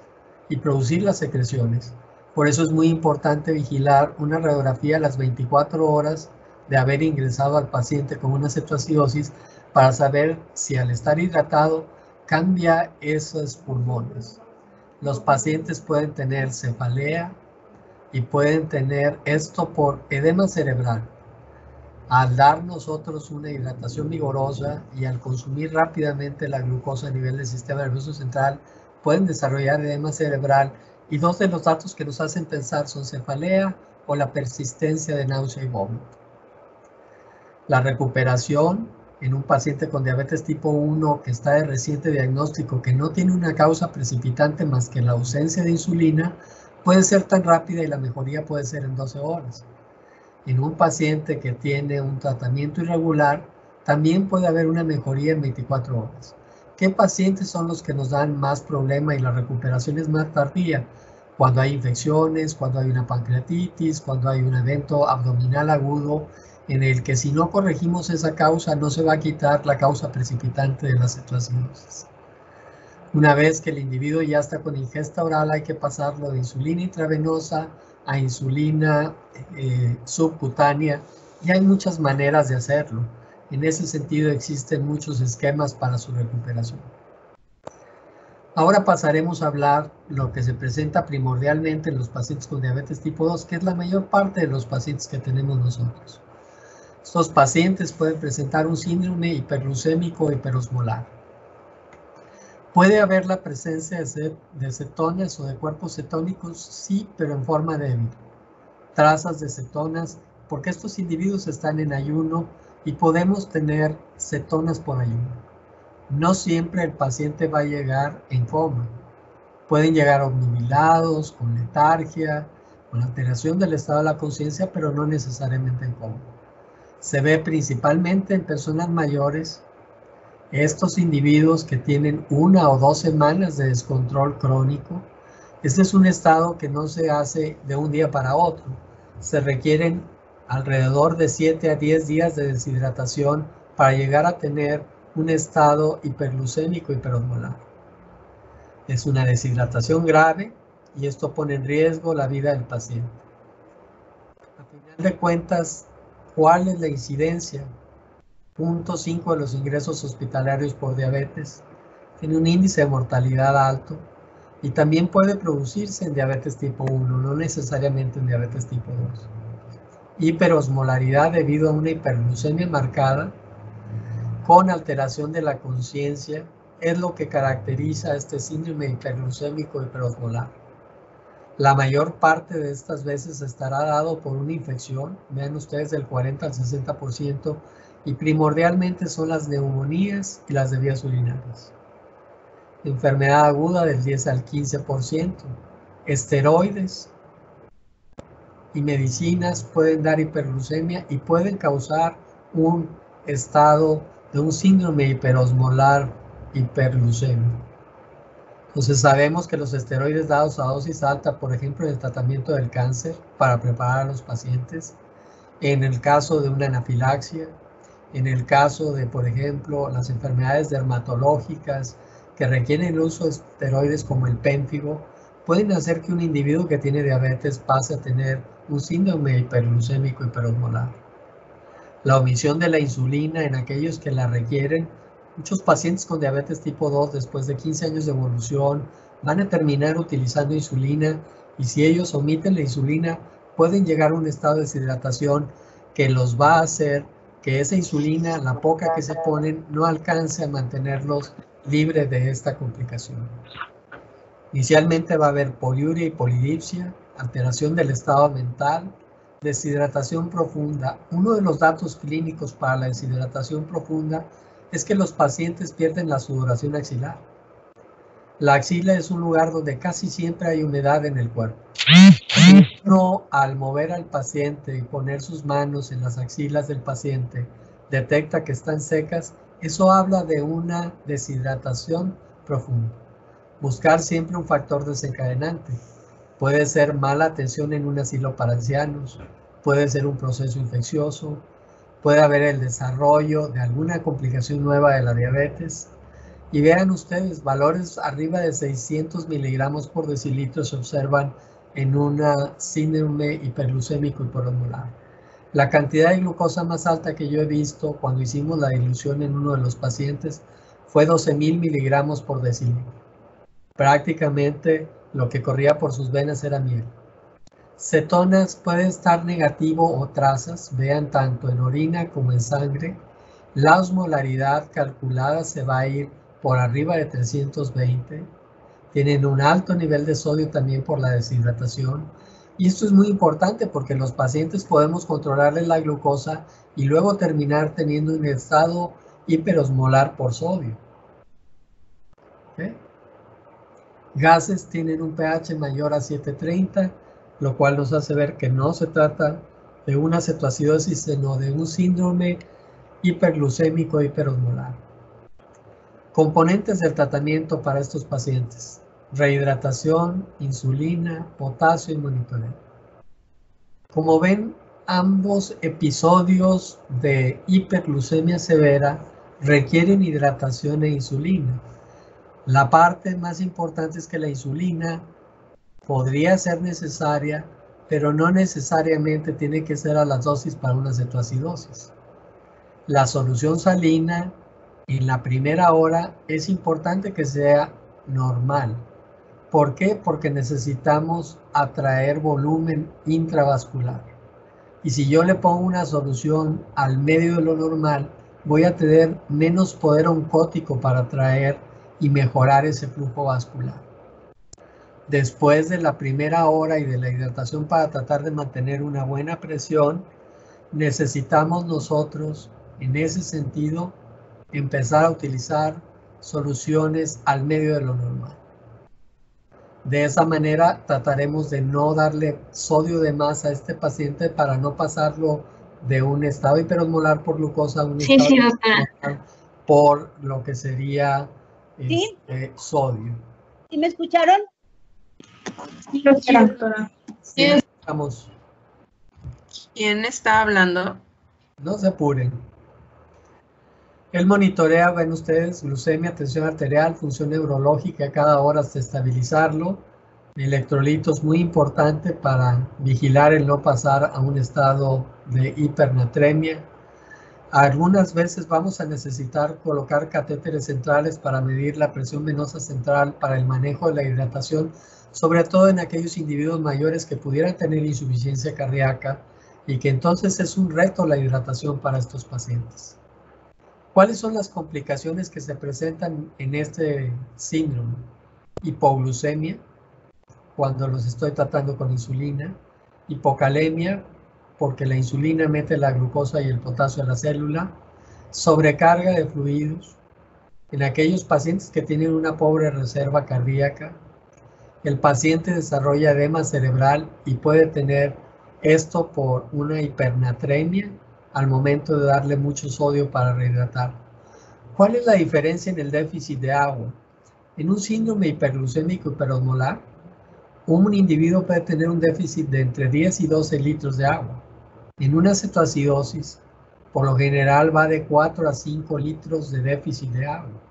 y producir las secreciones. Por eso es muy importante vigilar una radiografía a las 24 horas de haber ingresado al paciente con una cetoacidosis, para saber si al estar hidratado cambia esos pulmones. Los pacientes pueden tener cefalea y pueden tener esto por edema cerebral. Al dar nosotros una hidratación vigorosa y al consumir rápidamente la glucosa a nivel del sistema nervioso central, pueden desarrollar edema cerebral, y 2 de los datos que nos hacen pensar son cefalea o la persistencia de náusea y vómito. La recuperación en un paciente con diabetes tipo 1 que está de reciente diagnóstico, que no tiene una causa precipitante más que la ausencia de insulina, puede ser tan rápida y la mejoría puede ser en 12 horas. En un paciente que tiene un tratamiento irregular, también puede haber una mejoría en 24 horas. ¿Qué pacientes son los que nos dan más problema y la recuperación es más tardía? Cuando hay infecciones, cuando hay una pancreatitis, cuando hay un evento abdominal agudo, en el que si no corregimos esa causa no se va a quitar la causa precipitante de la cetoacidosis. Una vez que el individuo ya está con ingesta oral, hay que pasarlo de insulina intravenosa a insulina subcutánea, y hay muchas maneras de hacerlo. En ese sentido existen muchos esquemas para su recuperación. Ahora pasaremos a hablar lo que se presenta primordialmente en los pacientes con diabetes tipo 2, que es la mayor parte de los pacientes que tenemos nosotros. Estos pacientes pueden presentar un síndrome hiperglucémico hiperosmolar. ¿Puede haber la presencia de cetonas o de cuerpos cetónicos? Sí, pero en forma débil. Trazas de cetonas, porque estos individuos están en ayuno y podemos tener cetonas por ayuno. No siempre el paciente va a llegar en coma. Pueden llegar obnubilados, con letargia, con alteración del estado de la conciencia, pero no necesariamente en coma. Se ve principalmente en personas mayores, estos individuos que tienen 1 o 2 semanas de descontrol crónico. Este es un estado que no se hace de un día para otro. Se requieren alrededor de 7 a 10 días de deshidratación para llegar a tener un estado hiperglucémico hiperosmolar. Es una deshidratación grave y esto pone en riesgo la vida del paciente. A final de cuentas, ¿cuál es la incidencia? 0.5 de los ingresos hospitalarios por diabetes. Tiene un índice de mortalidad alto y también puede producirse en diabetes tipo 1, no necesariamente en diabetes tipo 2. Hiperosmolaridad debido a una hiperglucemia marcada con alteración de la conciencia es lo que caracteriza este síndrome hiperglucémico hiperosmolar. La mayor parte de estas veces estará dado por una infección, vean ustedes del 40 al 60%, y primordialmente son las neumonías y las de vías urinarias. Enfermedad aguda del 10 al 15%, esteroides y medicinas pueden dar hiperglucemia y pueden causar un estado de un síndrome hiperosmolar hiperglucémico. Entonces sabemos que los esteroides dados a dosis alta, por ejemplo, en el tratamiento del cáncer para preparar a los pacientes, en el caso de una anafilaxia, en el caso de, por ejemplo, las enfermedades dermatológicas que requieren el uso de esteroides como el pénfigo, pueden hacer que un individuo que tiene diabetes pase a tener un síndrome hiperglucémico hiperosmolar. La omisión de la insulina en aquellos que la requieren. Muchos pacientes con diabetes tipo 2, después de 15 años de evolución, van a terminar utilizando insulina y si ellos omiten la insulina, pueden llegar a un estado de deshidratación que los va a hacer que esa insulina, la poca que se ponen, no alcance a mantenerlos libres de esta complicación. Inicialmente va a haber poliuria y polidipsia, alteración del estado mental, deshidratación profunda. Uno de los datos clínicos para la deshidratación profunda es que los pacientes pierden la sudoración axilar. La axila es un lugar donde casi siempre hay humedad en el cuerpo. Uno, al mover al paciente y poner sus manos en las axilas del paciente, detecta que están secas, eso habla de una deshidratación profunda. Buscar siempre un factor desencadenante. Puede ser mala atención en un asilo para ancianos, puede ser un proceso infeccioso, puede haber el desarrollo de alguna complicación nueva de la diabetes. Y vean ustedes, valores arriba de 600 miligramos por decilitro se observan en una síndrome hiperglucémico hiperosmolar. La cantidad de glucosa más alta que yo he visto cuando hicimos la dilución en uno de los pacientes fue 12.000 miligramos por decilitro. Prácticamente lo que corría por sus venas era miel. Cetonas puede estar negativo o trazas, vean tanto en orina como en sangre. La osmolaridad calculada se va a ir por arriba de 320. Tienen un alto nivel de sodio también por la deshidratación. Y esto es muy importante porque los pacientes podemos controlarles la glucosa y luego terminar teniendo un estado hiperosmolar por sodio. ¿Okay? Gases tienen un pH mayor a 730, lo cual nos hace ver que no se trata de una cetoacidosis, sino de un síndrome hiperglucémico hiperosmolar. Componentes del tratamiento para estos pacientes: rehidratación, insulina, potasio y monitoreo. Como ven, ambos episodios de hiperglucemia severa requieren hidratación e insulina. La parte más importante es que la insulina podría ser necesaria, pero no necesariamente tiene que ser a las dosis para una cetoacidosis. La solución salina en la primera hora es importante que sea normal. ¿Por qué? Porque necesitamos atraer volumen intravascular. Y si yo le pongo una solución al medio de lo normal, voy a tener menos poder oncótico para atraer y mejorar ese flujo vascular. Después de la primera hora y de la hidratación para tratar de mantener una buena presión, necesitamos nosotros, en ese sentido, empezar a utilizar soluciones al medio de lo normal. De esa manera trataremos de no darle sodio de más a este paciente para no pasarlo de un estado hiperosmolar por glucosa a un estado hiperosmolar por lo que sería sodio. ¿Sí me escucharon? Sí, doctora. Sí, estamos. ¿Quién está hablando? No se apuren. Él monitorea, ven ustedes, glucemia, tensión arterial, función neurológica cada hora hasta estabilizarlo. Electrolitos muy importante para vigilar el no pasar a un estado de hipernatremia. Algunas veces vamos a necesitar colocar catéteres centrales para medir la presión venosa central para el manejo de la hidratación, sobre todo en aquellos individuos mayores que pudieran tener insuficiencia cardíaca y que entonces es un reto la hidratación para estos pacientes. ¿Cuáles son las complicaciones que se presentan en este síndrome? Hipoglucemia, cuando los estoy tratando con insulina. Hipocalemia, porque la insulina mete la glucosa y el potasio a la célula. Sobrecarga de fluidos, en aquellos pacientes que tienen una pobre reserva cardíaca. El paciente desarrolla edema cerebral y puede tener esto por una hipernatremia al momento de darle mucho sodio para rehidratar. ¿Cuál es la diferencia en el déficit de agua? En un síndrome hiperglucémico hiperosmolar, un individuo puede tener un déficit de entre 10 y 12 litros de agua. En una cetoacidosis, por lo general va de 4 a 5 litros de déficit de agua.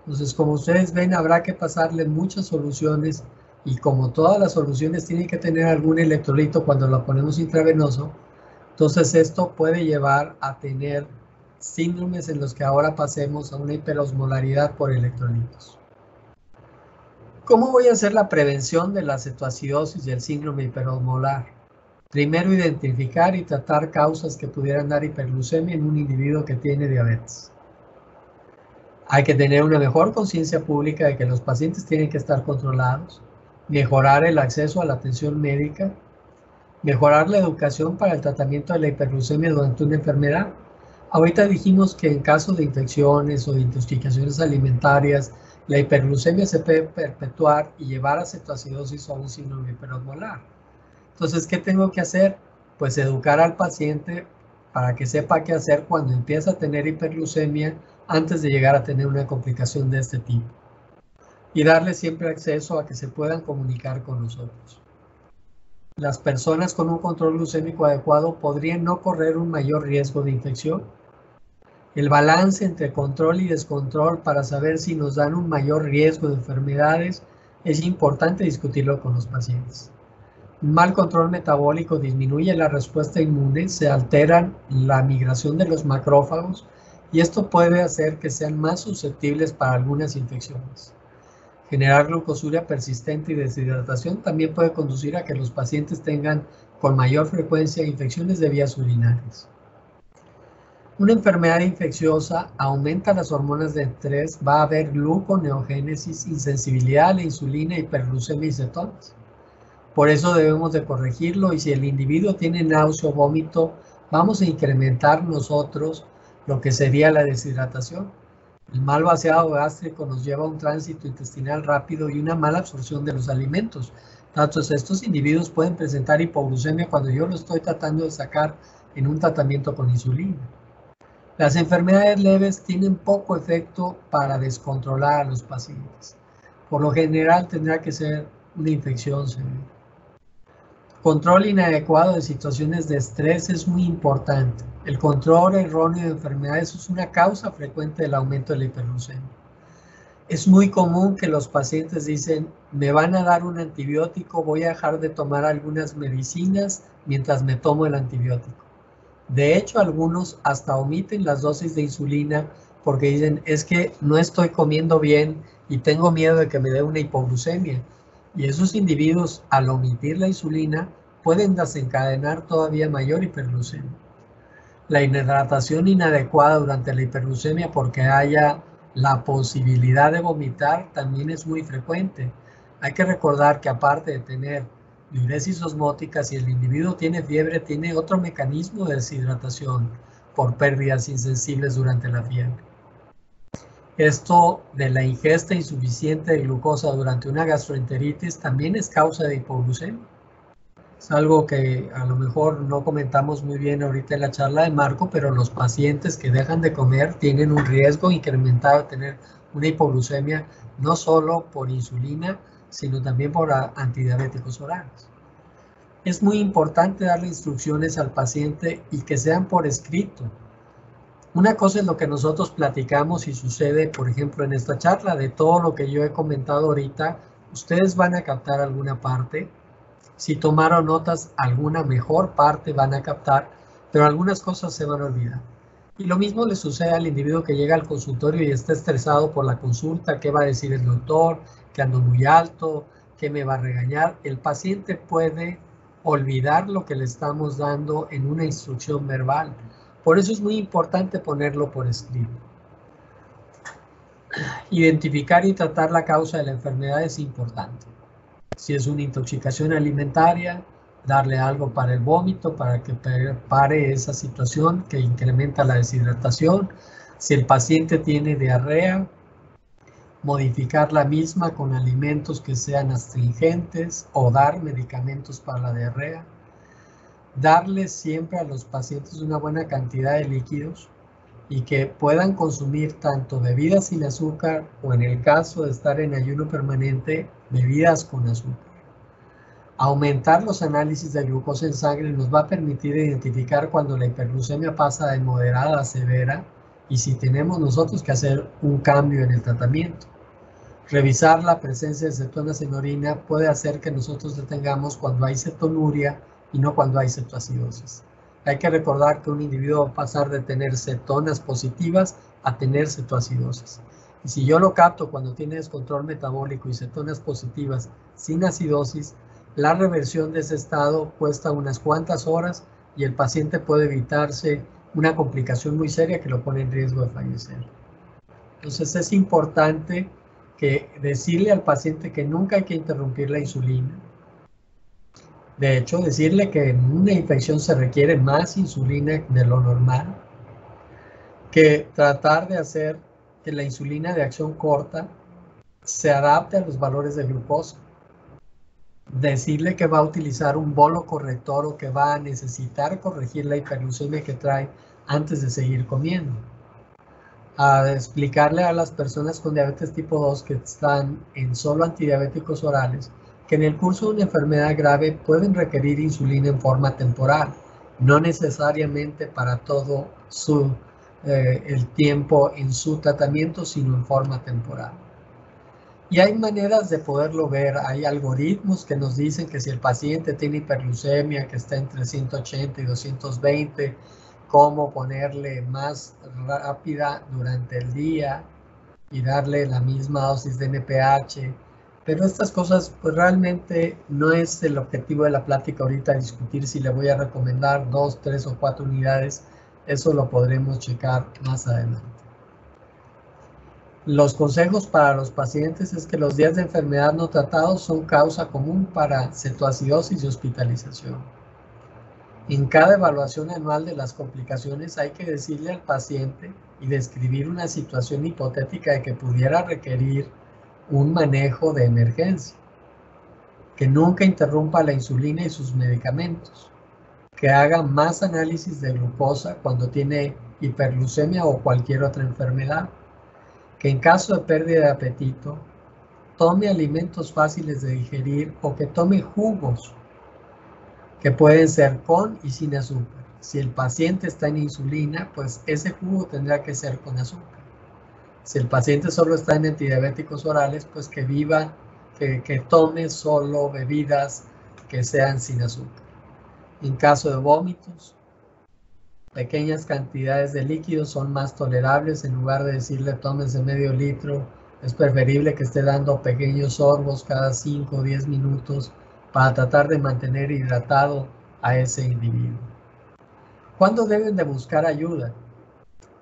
Entonces, como ustedes ven, habrá que pasarle muchas soluciones y como todas las soluciones tienen que tener algún electrolito cuando lo ponemos intravenoso, entonces esto puede llevar a tener síndromes en los que ahora pasemos a una hiperosmolaridad por electrolitos. ¿Cómo voy a hacer la prevención de la cetoacidosis y el síndrome hiperosmolar? Primero, identificar y tratar causas que pudieran dar hiperglucemia en un individuo que tiene diabetes. Hay que tener una mejor conciencia pública de que los pacientes tienen que estar controlados, mejorar el acceso a la atención médica, mejorar la educación para el tratamiento de la hiperglucemia durante una enfermedad. Ahorita dijimos que en caso de infecciones o de intoxicaciones alimentarias, la hiperglucemia se puede perpetuar y llevar a cetoacidosis o a un síndrome hiperosmolar. Entonces, ¿qué tengo que hacer? Pues educar al paciente para que sepa qué hacer cuando empieza a tener hiperglucemia antes de llegar a tener una complicación de este tipo. Y darle siempre acceso a que se puedan comunicar con nosotros. Las personas con un control glucémico adecuado podrían no correr un mayor riesgo de infección. El balance entre control y descontrol para saber si nos dan un mayor riesgo de enfermedades es importante discutirlo con los pacientes. Un mal control metabólico disminuye la respuesta inmune, se altera la migración de los macrófagos y esto puede hacer que sean más susceptibles para algunas infecciones. Generar glucosuria persistente y deshidratación también puede conducir a que los pacientes tengan con mayor frecuencia infecciones de vías urinarias. Una enfermedad infecciosa aumenta las hormonas de estrés, va a haber gluconeogénesis, insensibilidad a la insulina, hiperglucemia y cetonas. Por eso debemos de corregirlo y si el individuo tiene náusea o vómito, vamos a incrementar nosotros lo que sería la deshidratación. El mal vaciado gástrico nos lleva a un tránsito intestinal rápido y una mala absorción de los alimentos. Entonces, estos individuos pueden presentar hipoglucemia cuando yo lo estoy tratando de sacar en un tratamiento con insulina. Las enfermedades leves tienen poco efecto para descontrolar a los pacientes. Por lo general tendrá que ser una infección severa. Control inadecuado de situaciones de estrés es muy importante. El control erróneo de enfermedades es una causa frecuente del aumento de la hiperglucemia. Es muy común que los pacientes dicen, me van a dar un antibiótico, voy a dejar de tomar algunas medicinas mientras me tomo el antibiótico. De hecho, algunos hasta omiten las dosis de insulina porque dicen, es que no estoy comiendo bien y tengo miedo de que me dé una hipoglucemia. Y esos individuos, al omitir la insulina, pueden desencadenar todavía mayor hiperglucemia. La hidratación inadecuada durante la hiperglucemia porque haya la posibilidad de vomitar también es muy frecuente. Hay que recordar que aparte de tener diuresis osmótica, si el individuo tiene fiebre, tiene otro mecanismo de deshidratación por pérdidas insensibles durante la fiebre. Esto de la ingesta insuficiente de glucosa durante una gastroenteritis también es causa de hipoglucemia. Es algo que a lo mejor no comentamos muy bien ahorita en la charla de Marco, pero los pacientes que dejan de comer tienen un riesgo incrementado de tener una hipoglucemia, no solo por insulina, sino también por antidiabéticos orales. Es muy importante darle instrucciones al paciente y que sean por escrito. Una cosa es lo que nosotros platicamos y sucede, por ejemplo, en esta charla. De todo lo que yo he comentado ahorita, ustedes van a captar alguna parte. Si tomaron notas, alguna mejor parte van a captar, pero algunas cosas se van a olvidar. Y lo mismo le sucede al individuo que llega al consultorio y está estresado por la consulta, qué va a decir el doctor, que ando muy alto, qué me va a regañar. El paciente puede olvidar lo que le estamos dando en una instrucción verbal. Por eso es muy importante ponerlo por escrito. Identificar y tratar la causa de la enfermedad es importante. Si es una intoxicación alimentaria, darle algo para el vómito, para que pare esa situación que incrementa la deshidratación. Si el paciente tiene diarrea, modificar la misma con alimentos que sean astringentes o dar medicamentos para la diarrea. Darle siempre a los pacientes una buena cantidad de líquidos y que puedan consumir tanto bebidas sin azúcar o, en el caso de estar en ayuno permanente, bebidas con azúcar. Aumentar los análisis de glucosa en sangre nos va a permitir identificar cuando la hiperglucemia pasa de moderada a severa y si tenemos nosotros que hacer un cambio en el tratamiento. Revisar la presencia de cetonas en orina puede hacer que nosotros detengamos cuando hay cetonuria y no cuando hay cetoacidosis. Hay que recordar que un individuo va a pasar de tener cetonas positivas a tener cetoacidosis. Y si yo lo capto cuando tiene descontrol metabólico y cetonas positivas sin acidosis, la reversión de ese estado cuesta unas cuantas horas y el paciente puede evitarse una complicación muy seria que lo pone en riesgo de fallecer. Entonces es importante decirle al paciente que nunca hay que interrumpir la insulina. De hecho, decirle que en una infección se requiere más insulina de lo normal, que tratar de hacer que la insulina de acción corta se adapte a los valores de glucosa. Decirle que va a utilizar un bolo corrector o que va a necesitar corregir la hiperglucemia que trae antes de seguir comiendo. A explicarle a las personas con diabetes tipo 2 que están en solo antidiabéticos orales que en el curso de una enfermedad grave pueden requerir insulina en forma temporal, no necesariamente para todo el tiempo en su tratamiento, sino en forma temporal. Y hay maneras de poderlo ver, hay algoritmos que nos dicen que si el paciente tiene hiperglucemia que está entre 180 y 220, cómo ponerle más rápida durante el día y darle la misma dosis de NPH. Pero estas cosas pues realmente no es el objetivo de la plática ahorita discutir si le voy a recomendar 2, 3 o 4 unidades. Eso lo podremos checar más adelante. Los consejos para los pacientes es que los días de enfermedad no tratados son causa común para cetoacidosis y hospitalización. En cada evaluación anual de las complicaciones hay que decirle al paciente y describir una situación hipotética de que pudiera requerir un manejo de emergencia, que nunca interrumpa la insulina y sus medicamentos, que haga más análisis de glucosa cuando tiene hiperglucemia o cualquier otra enfermedad, que en caso de pérdida de apetito, tome alimentos fáciles de digerir o que tome jugos que pueden ser con y sin azúcar. Si el paciente está en insulina, pues ese jugo tendrá que ser con azúcar. Si el paciente solo está en antidiabéticos orales, pues que tome solo bebidas que sean sin azúcar. En caso de vómitos, pequeñas cantidades de líquidos son más tolerables. En lugar de decirle tómese medio litro, es preferible que esté dando pequeños sorbos cada 5 o 10 minutos para tratar de mantener hidratado a ese individuo. ¿Cuándo deben de buscar ayuda?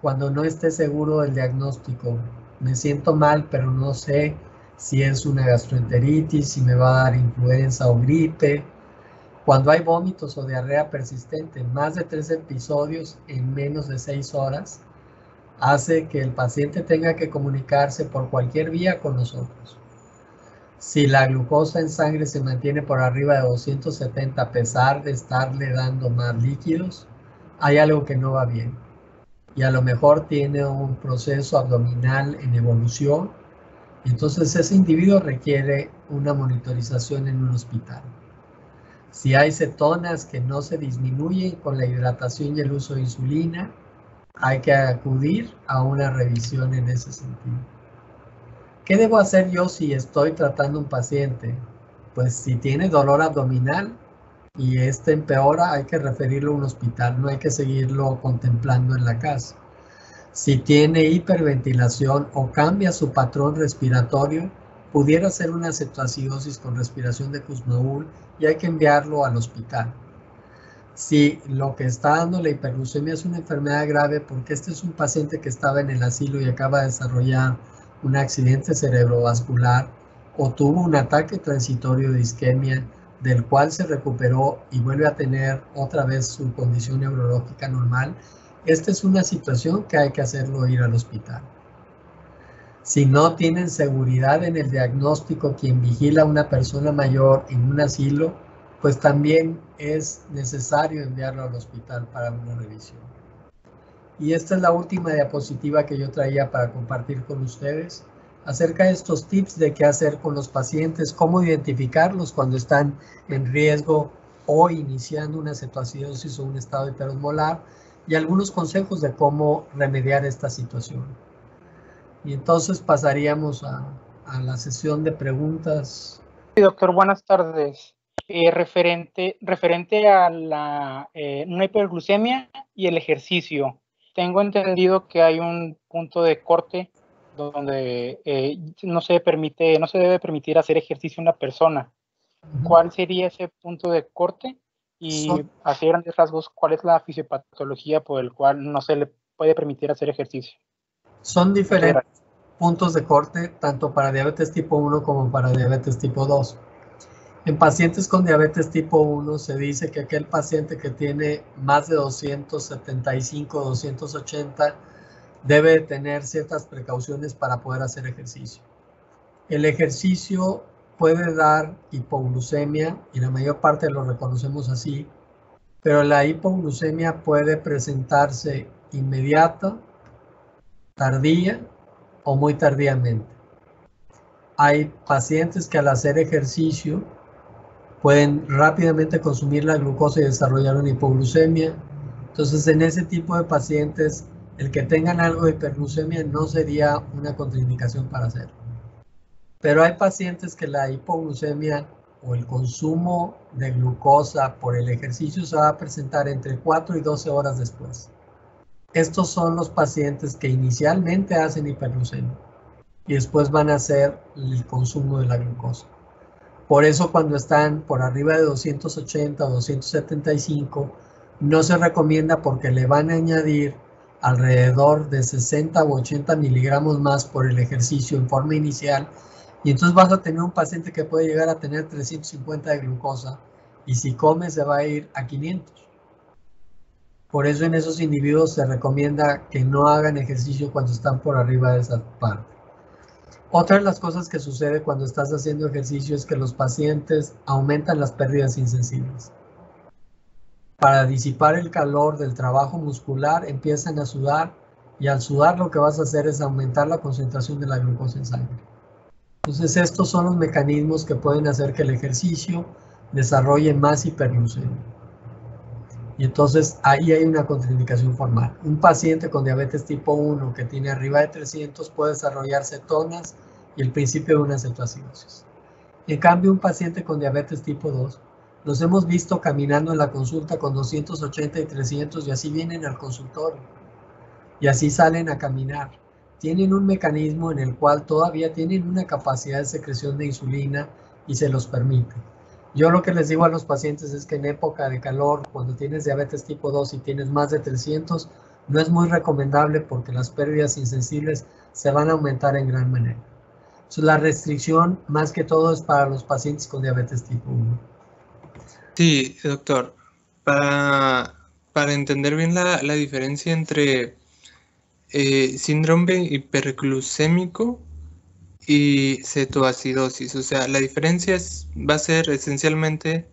Cuando no esté seguro del diagnóstico. Me siento mal, pero no sé si es una gastroenteritis, si me va a dar influenza o gripe. Cuando hay vómitos o diarrea persistente, más de 3 episodios en menos de 6 horas, hace que el paciente tenga que comunicarse por cualquier vía con nosotros. Si la glucosa en sangre se mantiene por arriba de 270 a pesar de estarle dando más líquidos, hay algo que no va bien. Y a lo mejor tiene un proceso abdominal en evolución. Entonces ese individuo requiere una monitorización en un hospital. Si hay cetonas que no se disminuyen con la hidratación y el uso de insulina, hay que acudir a una revisión en ese sentido. ¿Qué debo hacer yo si estoy tratando a un paciente? Pues si tiene dolor abdominal y este empeora, hay que referirlo a un hospital, no hay que seguirlo contemplando en la casa. Si tiene hiperventilación o cambia su patrón respiratorio, pudiera ser una cetoacidosis con respiración de Kussmaul y hay que enviarlo al hospital. Si lo que está dando la hiperglucemia es una enfermedad grave, porque este es un paciente que estaba en el asilo y acaba de desarrollar un accidente cerebrovascular o tuvo un ataque transitorio de isquemia del cual se recuperó y vuelve a tener otra vez su condición neurológica normal, esta es una situación que hay que hacerlo ir al hospital. Si no tienen seguridad en el diagnóstico quien vigila a una persona mayor en un asilo, pues también es necesario enviarlo al hospital para una revisión. Y esta es la última diapositiva que yo traía para compartir con ustedes acerca de estos tips de qué hacer con los pacientes, cómo identificarlos cuando están en riesgo o iniciando una cetoacidosis o un estado hiperosmolar y algunos consejos de cómo remediar esta situación. Y entonces pasaríamos a la sesión de preguntas. Sí, doctor, buenas tardes. Referente a una hiperglucemia y el ejercicio. Tengo entendido que hay un punto de corte donde no se debe permitir hacer ejercicio a una persona. ¿Cuál sería ese punto de corte? Y así grandes rasgos, ¿cuál es la fisiopatología por el cual no se le puede permitir hacer ejercicio? Son diferentes puntos de corte, tanto para diabetes tipo 1 como para diabetes tipo 2. En pacientes con diabetes tipo 1 se dice que aquel paciente que tiene más de 275, 280, debe tener ciertas precauciones para poder hacer ejercicio. El ejercicio puede dar hipoglucemia y la mayor parte lo reconocemos así, pero la hipoglucemia puede presentarse inmediata, tardía o muy tardíamente. Hay pacientes que al hacer ejercicio pueden rápidamente consumir la glucosa y desarrollar una hipoglucemia. Entonces, en ese tipo de pacientes, el que tengan algo de hiperglucemia no sería una contraindicación para hacerlo. Pero hay pacientes que la hipoglucemia o el consumo de glucosa por el ejercicio se va a presentar entre 4 y 12 horas después. Estos son los pacientes que inicialmente hacen hiperglucemia y después van a hacer el consumo de la glucosa. Por eso cuando están por arriba de 280 o 275, no se recomienda porque le van a añadir alrededor de 60 u 80 miligramos más por el ejercicio en forma inicial. Y entonces vas a tener un paciente que puede llegar a tener 350 de glucosa y si come se va a ir a 500. Por eso en esos individuos se recomienda que no hagan ejercicio cuando están por arriba de esa parte. Otra de las cosas que sucede cuando estás haciendo ejercicio es que los pacientes aumentan las pérdidas insensibles. para disipar el calor del trabajo muscular, empiezan a sudar, y al sudar lo que vas a hacer es aumentar la concentración de la glucosa en sangre. Entonces estos son los mecanismos que pueden hacer que el ejercicio desarrolle más hiperglucemia. Y entonces ahí hay una contraindicación formal. Un paciente con diabetes tipo 1 que tiene arriba de 300 puede desarrollar cetonas y el principio de una cetoacidosis. En cambio, un paciente con diabetes tipo 2, los hemos visto caminando en la consulta con 280 y 300 y así vienen al consultorio. Y así salen a caminar. Tienen un mecanismo en el cual todavía tienen una capacidad de secreción de insulina y se los permite. Yo lo que les digo a los pacientes es que en época de calor, cuando tienes diabetes tipo 2 y tienes más de 300, no es muy recomendable porque las pérdidas insensibles se van a aumentar en gran manera. Entonces, la restricción más que todo es para los pacientes con diabetes tipo 1. Sí, doctor. Para entender bien la diferencia entre síndrome hiperglucémico y cetoacidosis, o sea, la diferencia va a ser esencialmente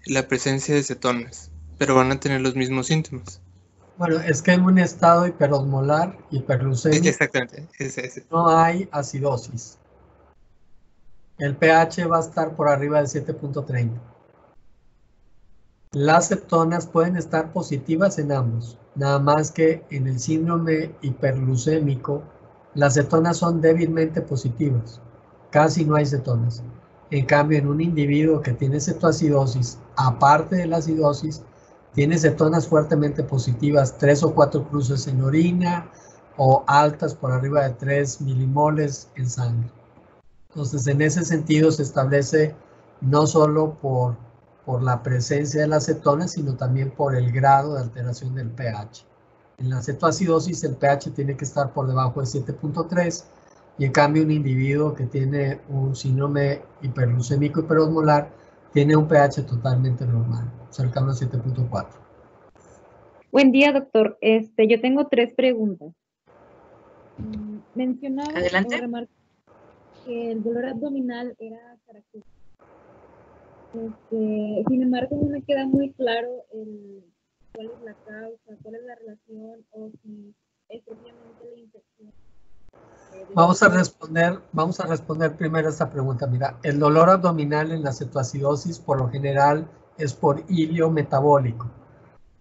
la presencia de cetonas, pero van a tener los mismos síntomas. Bueno, es que en un estado hiperosmolar, hiperglucémico, exactamente, ese. No hay acidosis. El pH va a estar por arriba de 7.30. Las cetonas pueden estar positivas en ambos, nada más que en el síndrome hiperglucémico las cetonas son débilmente positivas, casi no hay cetonas. En cambio, en un individuo que tiene cetoacidosis, aparte de la acidosis, tiene cetonas fuertemente positivas, 3 o 4 cruces en orina o altas por arriba de 3 milimoles en sangre. Entonces, en ese sentido se establece no solo por la presencia de las cetonas, sino también por el grado de alteración del pH. En la cetoacidosis el pH tiene que estar por debajo de 7.3 y en cambio un individuo que tiene un síndrome hiperglucémico hiperosmolar tiene un pH totalmente normal, cercano a 7.4. Buen día, doctor. Yo tengo 3 preguntas. Mencionaba que el dolor abdominal era característico. Sin embargo, no me queda muy claro cuál es la causa, cuál es la relación o si es propiamente la infección. Vamos a responder primero esta pregunta. Mira, el dolor abdominal en la cetoacidosis por lo general es por ilio metabólico.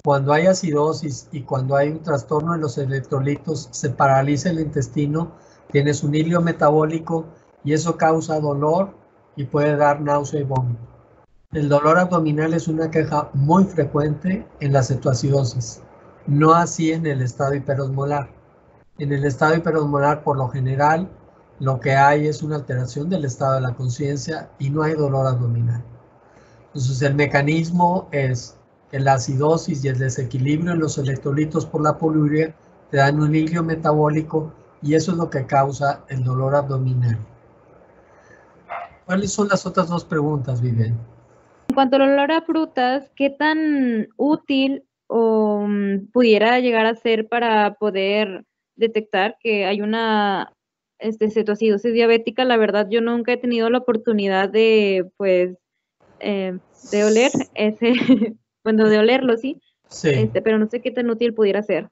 Cuando hay acidosis y cuando hay un trastorno en los electrolitos, se paraliza el intestino, tienes un ilio metabólico y eso causa dolor y puede dar náusea y vómito. El dolor abdominal es una queja muy frecuente en la cetoacidosis, no así en el estado hiperosmolar. En el estado hiperosmolar, por lo general, lo que hay es una alteración del estado de la conciencia y no hay dolor abdominal. Entonces, el mecanismo es que la acidosis y el desequilibrio en los electrolitos por la poliuria te dan un ilio metabólico y eso es lo que causa el dolor abdominal. ¿Cuáles son las otras 2 preguntas, Vivian? En cuanto al olor a frutas, ¿qué tan útil pudiera llegar a ser para poder detectar que hay una cetoacidosis diabética? La verdad, yo nunca he tenido la oportunidad de oler de olerlo, sí. Pero no sé qué tan útil pudiera ser.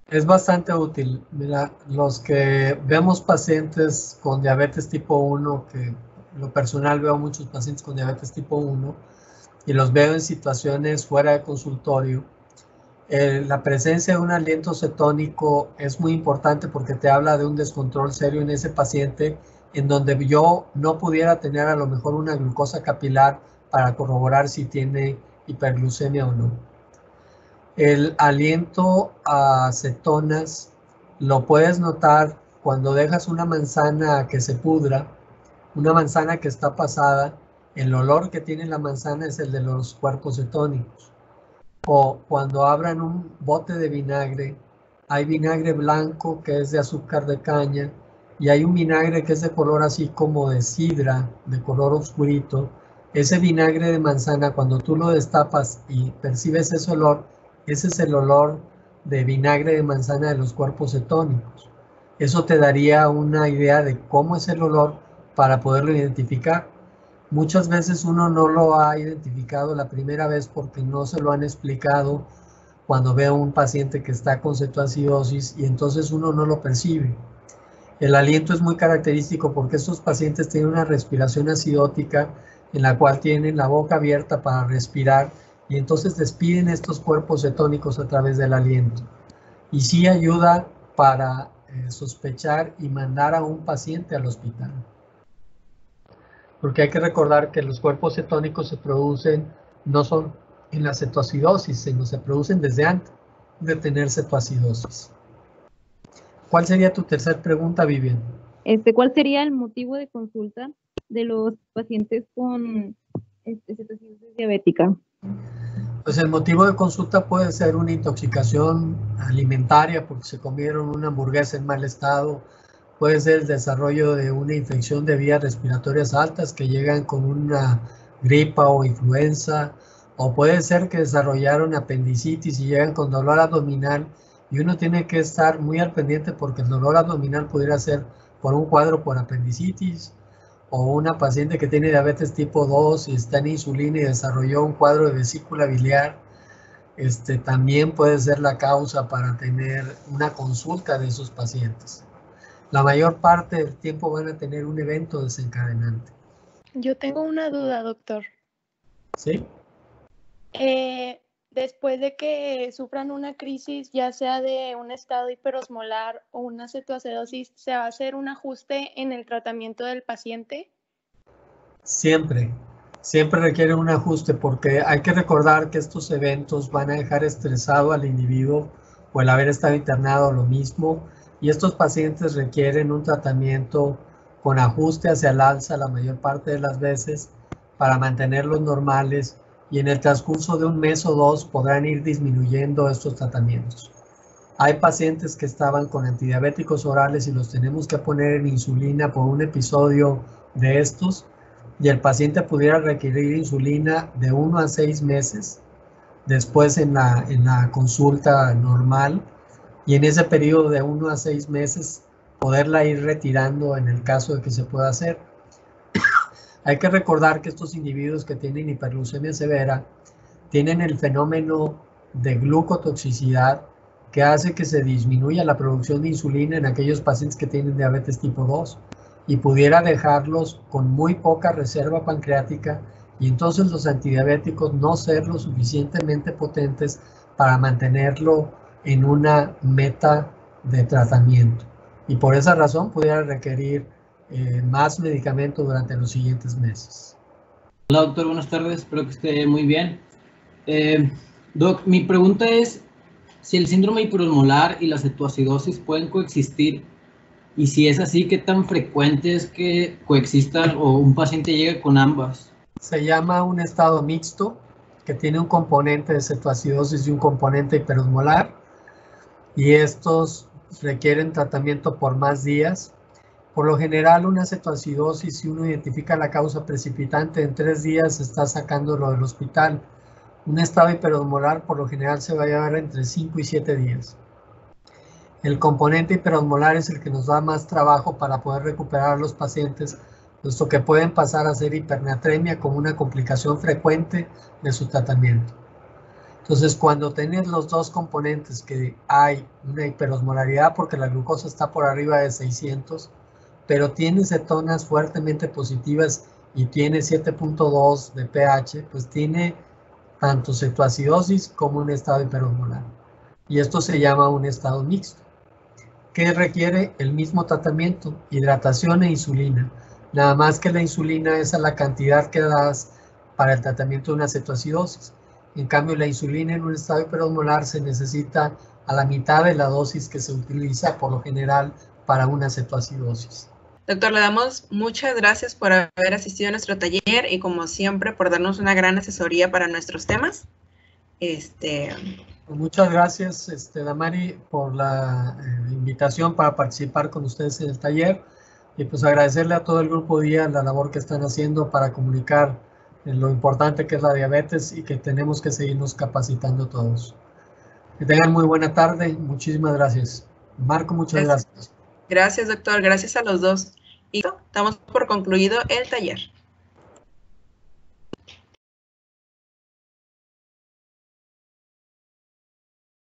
Es bastante útil. Mira, los que vemos pacientes con diabetes tipo 1, que en lo personal veo muchos pacientes con diabetes tipo 1, y los veo en situaciones fuera de consultorio, la presencia de un aliento cetónico es muy importante porque te habla de un descontrol serio en ese paciente en donde yo no pudiera tener a lo mejor una glucosa capilar para corroborar si tiene hiperglucemia o no. El aliento a cetonas lo puedes notar cuando dejas una manzana que se pudra, una manzana que está pasada. El olor que tiene la manzana es el de los cuerpos cetónicos. O cuando abran un bote de vinagre, hay vinagre blanco que es de azúcar de caña y hay un vinagre que es de color así como de sidra, de color oscurito. Ese vinagre de manzana, cuando tú lo destapas y percibes ese olor, ese es el olor de vinagre de manzana de los cuerpos cetónicos. Eso te daría una idea de cómo es el olor para poderlo identificar. Muchas veces uno no lo ha identificado la primera vez porque no se lo han explicado cuando ve a un paciente que está con cetoacidosis y entonces uno no lo percibe. El aliento es muy característico porque estos pacientes tienen una respiración acidótica en la cual tienen la boca abierta para respirar y entonces despiden estos cuerpos cetónicos a través del aliento. Y sí ayuda para sospechar y mandar a un paciente al hospital. Porque hay que recordar que los cuerpos cetónicos se producen, no son en la cetoacidosis, sino se producen desde antes de tener cetoacidosis. ¿Cuál sería tu tercera pregunta, Vivian? ¿Cuál sería el motivo de consulta de los pacientes con cetoacidosis diabética? Pues el motivo de consulta puede ser una intoxicación alimentaria porque se comieron una hamburguesa en mal estado, puede ser el desarrollo de una infección de vías respiratorias altas que llegan con una gripa o influenza, o puede ser que desarrollaron apendicitis y llegan con dolor abdominal y uno tiene que estar muy al pendiente porque el dolor abdominal pudiera ser por un cuadro por apendicitis, o una paciente que tiene diabetes tipo 2 y está en insulina y desarrolló un cuadro de vesícula biliar, también puede ser la causa para tener una consulta de esos pacientes. La mayor parte del tiempo van a tener un evento desencadenante. Yo tengo una duda, doctor. ¿Sí? Después de que sufran una crisis, ya sea de un estado hiperosmolar o una cetoacidosis, ¿se va a hacer un ajuste en el tratamiento del paciente? Siempre requiere un ajuste porque hay que recordar que estos eventos van a dejar estresado al individuo o el haber estado internado lo mismo, y estos pacientes requieren un tratamiento con ajuste hacia el alza la mayor parte de las veces para mantenerlos normales, y en el transcurso de un mes o dos podrán ir disminuyendo estos tratamientos. Hay pacientes que estaban con antidiabéticos orales y los tenemos que poner en insulina por un episodio de estos, y el paciente pudiera requerir insulina de 1 a 6 meses después en la consulta normal, y en ese periodo de 1 a 6 meses poderla ir retirando en el caso de que se pueda hacer. Hay que recordar que estos individuos que tienen hiperglucemia severa tienen el fenómeno de glucotoxicidad que hace que se disminuya la producción de insulina en aquellos pacientes que tienen diabetes tipo 2 y pudiera dejarlos con muy poca reserva pancreática, y entonces los antidiabéticos no ser lo suficientemente potentes para mantenerlo en una meta de tratamiento, y por esa razón pudiera requerir más medicamento durante los siguientes meses. Hola doctor, buenas tardes, espero que esté muy bien. Doc, mi pregunta es si el síndrome hiperosmolar y la cetoacidosis pueden coexistir, y si es así, ¿qué tan frecuente es que coexistan o un paciente llegue con ambas? Se llama un estado mixto que tiene un componente de cetoacidosis y un componente hiperosmolar, y estos requieren tratamiento por más días. Por lo general, una cetoacidosis, si uno identifica la causa precipitante, en 3 días se está sacándolo del hospital. Un estado hiperosmolar por lo general se va a llevar entre 5 y 7 días. El componente hiperosmolar es el que nos da más trabajo para poder recuperar a los pacientes, puesto que pueden pasar a ser hipernatremia como una complicación frecuente de su tratamiento. Entonces, cuando tienes los dos componentes, que hay una hiperosmolaridad porque la glucosa está por arriba de 600, pero tiene cetonas fuertemente positivas y tiene 7.2 de pH, pues tiene tanto cetoacidosis como un estado hiperosmolar. Y esto se llama un estado mixto, que requiere el mismo tratamiento, hidratación e insulina. Nada más que la insulina es a la cantidad que das para el tratamiento de una cetoacidosis. En cambio, la insulina en un estado hiperosmolar se necesita a la mitad de la dosis que se utiliza por lo general para una cetoacidosis. Doctor, le damos muchas gracias por haber asistido a nuestro taller y, como siempre, por darnos una gran asesoría para nuestros temas. Muchas gracias, Damari, por la invitación para participar con ustedes en el taller, y pues agradecerle a todo el grupo DIA la labor que están haciendo para comunicar lo importante que es la diabetes y que tenemos que seguirnos capacitando todos. Que tengan muy buena tarde. Muchísimas gracias. Marco, muchas gracias. Gracias, doctor. Gracias a los dos. Y damos por concluido el taller.